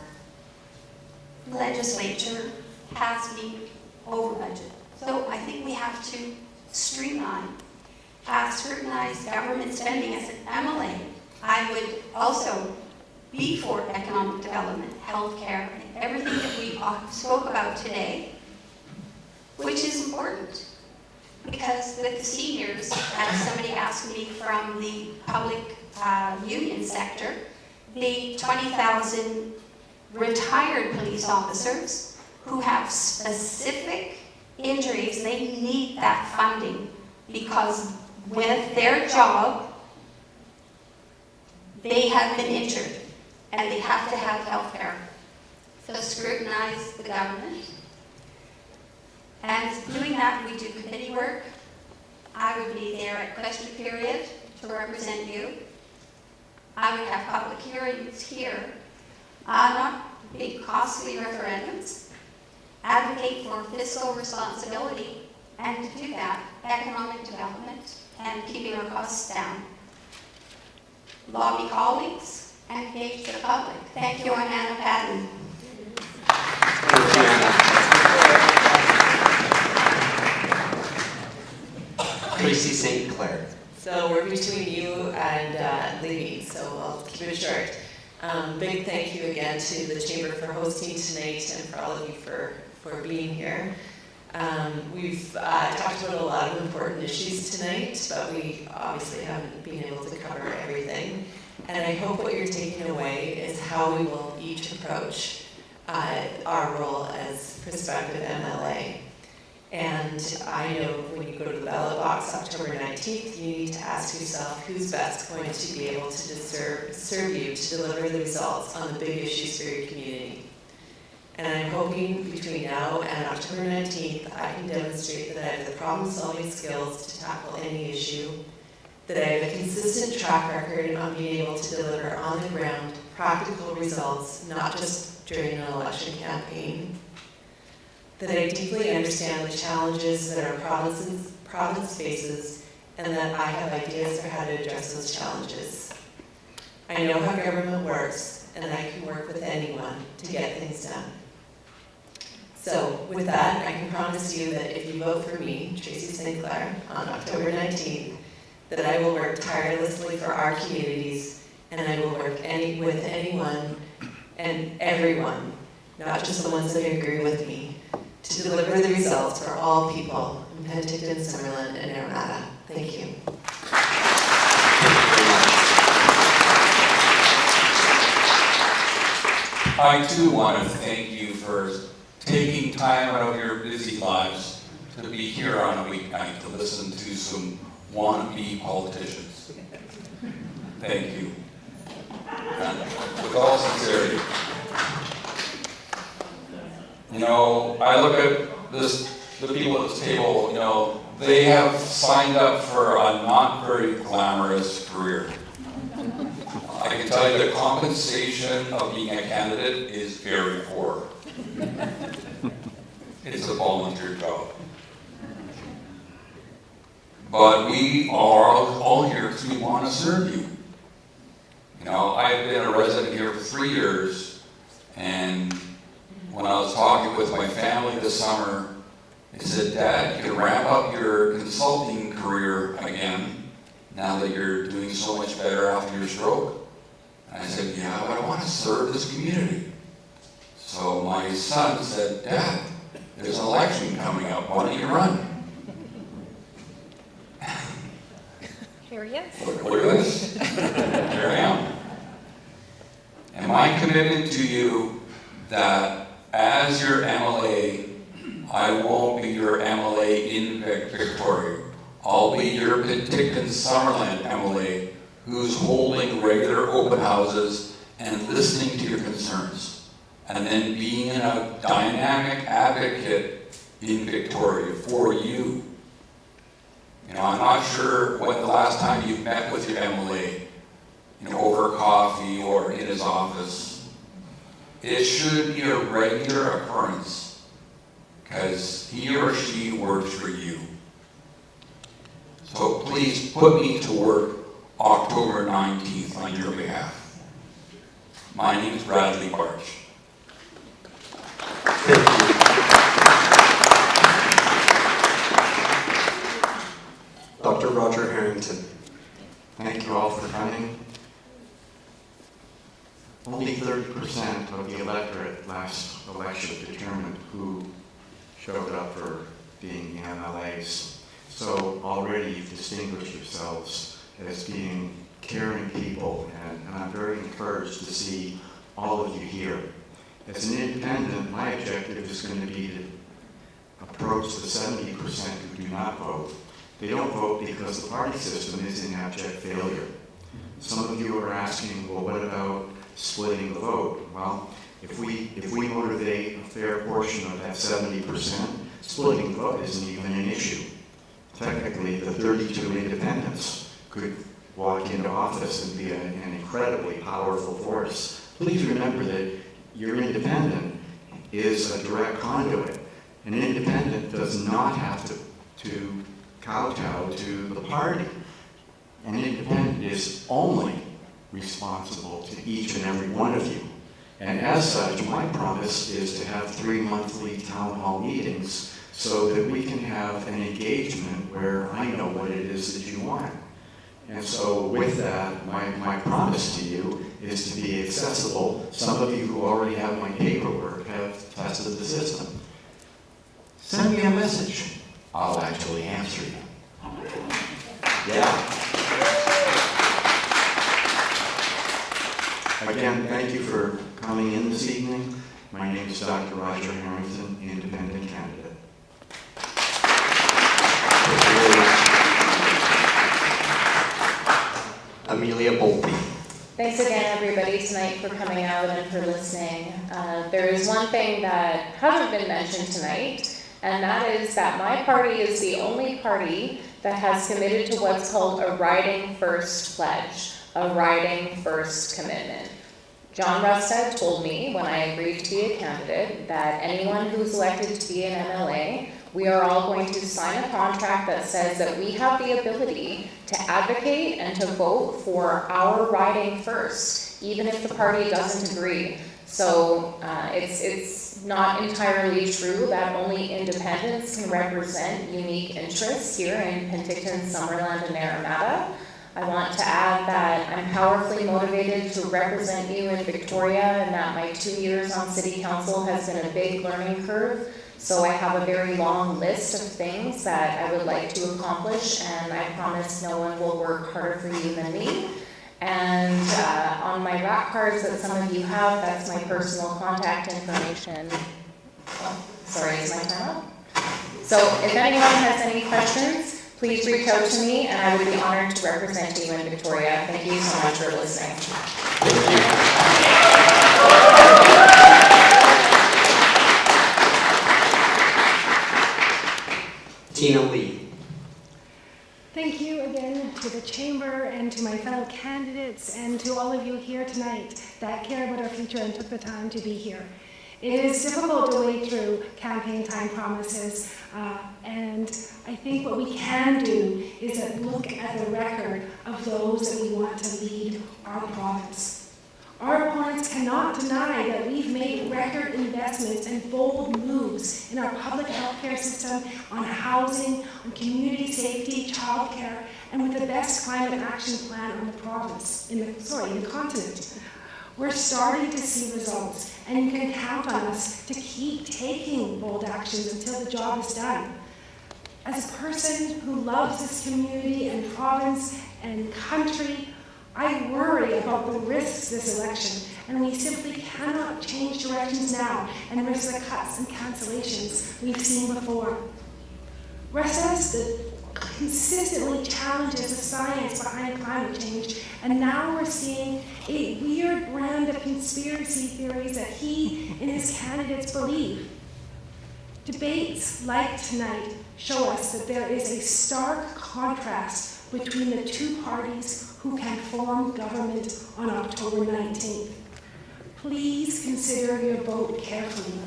legislature has been over budget. So I think we have to streamline, scrutinize government spending. As an MLA, I would also be for economic development, healthcare, and everything that we spoke about today, which is important. Because with the seniors, as somebody asked me from the public union sector, the 20,000 retired police officers who have specific injuries, they need that funding because with their job, they have been injured and they have to have health care. So scrutinize the government. And doing that, we do committee work. I would be there at question period to represent you. I would have public hearings here, not big costly referendums. advocate for fiscal responsibility, and to do that, economic development and keeping our costs down. Lobby colleagues and engage the public. Thank you, I'm Anna Patton. Thank you, Anna. Tracy St. Clair. So we're between you and leaving, so I'll keep it short. Big thank you again to the Chamber for hosting tonight and for all of you for being here. We've talked about a lot of important issues tonight, but we obviously haven't been able to cover everything. And I hope what you're taking away is how we will each approach our role as prospective MLA. And I know when you go to the ballot box October 19th, you need to ask yourself who's best going to be able to serve you to deliver the results on the big issues for your community. And I'm hoping between now and October 19th, I can demonstrate that I have the problem-solving skills to tackle any issue, that I have a consistent track record on being able to deliver on-the-ground practical results, not just during an election campaign, that I deeply understand the challenges that our province faces, and that I have ideas for how to address those challenges. I know how government works, and I can work with anyone to get things done. So with that, I can promise you that if you vote for me, Tracy St. Clair, on October 19th, that I will work tirelessly for our communities, and I will work with anyone and everyone, not just the ones that agree with me, to deliver the results for all people in Penticton, Summerland, and Armada. Thank you. I too want to thank you for taking time out of your busy lives to be here on a weeknight to listen to some wannabe politicians. Thank you. And with all sincerity. You know, I look at the people at this table, you know, they have signed up for a not very glamorous career. I can tell you the compensation of being a candidate is very poor. It's a volunteer job. But we are all here because we want to serve you. You know, I've been a resident here for 3 years, and when I was talking with my family this summer, they said, "Dad, you can ramp up your consulting career again now that you're doing so much better after your stroke." And I said, "Yeah, but I want to serve this community." So my son said, "Dad, there's an election coming up. Why don't you run?" Here he is. Look at this. Here I am. And my commitment to you that as your MLA, I won't be your MLA in Victoria. I'll be your Penticton Summerland MLA who's holding regular open houses and listening to your concerns. And then being a dynamic advocate in Victoria for you. You know, I'm not sure when the last time you've met with your MLA, you know, over coffee or in his office. It should be a regular occurrence because he or she works for you. So please put me to work October 19th on your behalf. My name is Bradley Barch. Dr. Roger Harrington. Thank you all for coming. Only 30% of the electorate last election determined who showed up for being the MLAs. So already you've distinguished yourselves as being caring people, and I'm very encouraged to see all of you here. As an independent, my objective is going to be to approach the 70% who do not vote. They don't vote because the party system is in abject failure. Some of you are asking, well, what about splitting the vote? Well, if we motivate a fair portion of that 70%, splitting the vote isn't even an issue. Technically, the 32 independents could walk into office and be an incredibly powerful force. Please remember that you're independent, is a direct conduit. An independent does not have to kowtow to the party. An independent is only responsible to each and every one of you. And as such, my promise is to have 3 monthly town hall meetings so that we can have an engagement where I know what it is that you want. And so with that, my promise to you is to be accessible. Some of you who already have my paperwork have tested the system. Send me a message. I'll actually answer you. Yeah. Again, thank you for coming in this evening. My name is Dr. Roger Harrington, independent candidate. Amelia Bolpe. Thanks again, everybody, tonight for coming out and for listening. There is one thing that hasn't been mentioned tonight, and that is that my party is the only party that has committed to what's called a riding first pledge, a riding first commitment. John Rustad told me when I agreed to be a candidate that anyone who's elected to be an MLA, we are all going to sign a contract that says that we have the ability to advocate and to vote for our riding first, even if the party doesn't agree. So it's not entirely true that only independents can represent unique interests here in Penticton, Summerland, and Naramata. I want to add that I'm powerfully motivated to represent you in Victoria, and that my 2 years on City Council has been a big learning curve. So I have a very long list of things that I would like to accomplish, and I promise no one will work harder for you than me. And on my rack cards that some of you have, that's my personal contact information. Oh, sorry, is my time up? So if anyone has any questions, please reach out to me, and I would be honored to represent you in Victoria. Thank you so much for listening. Tina Lee. Thank you again to the Chamber and to my fellow candidates and to all of you here tonight that care about our future and took the time to be here. It is difficult to wade through campaign time promises, and I think what we can do is look at the record of those that we want to lead our province. Our opponents cannot deny that we've made record investments and bold moves in our public health care system, on housing, on community safety, childcare, and with the best climate action plan on the province, in the continent. We're starting to see results, and you can count on us to keep taking bold actions until the job is done. As a person who loves this community and province and country, I worry about the risks this election, and we simply cannot change directions now and risk the cuts and cancellations we've seen before. Rustad consistently challenges the science behind climate change, and now we're seeing a weird brand of conspiracy theories that he and his candidates believe. Debates like tonight show us that there is a stark contrast between the two parties who can form government on October 19th. Please consider your vote carefully.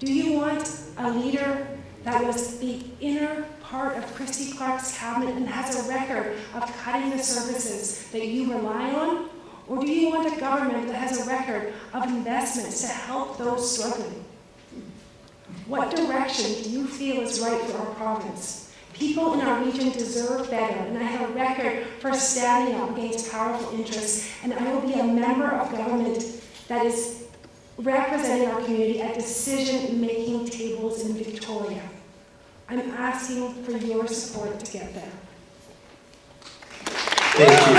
Do you want a leader that was the inner part of Christy Clark's cabinet and has a record of cutting the services that you rely on? Or do you want a government that has a record of investments to help those struggling? What direction do you feel is right for our province? People in our region deserve better, and I have a record for standing up against powerful interests, and I will be a member of government that is representing our community at decision-making tables in Victoria. I'm asking for your support to get there. Thank you.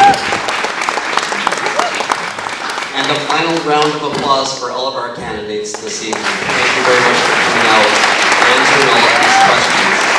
And a final round of applause for all of our candidates this evening. Thank you very much for coming out and answering all of these questions.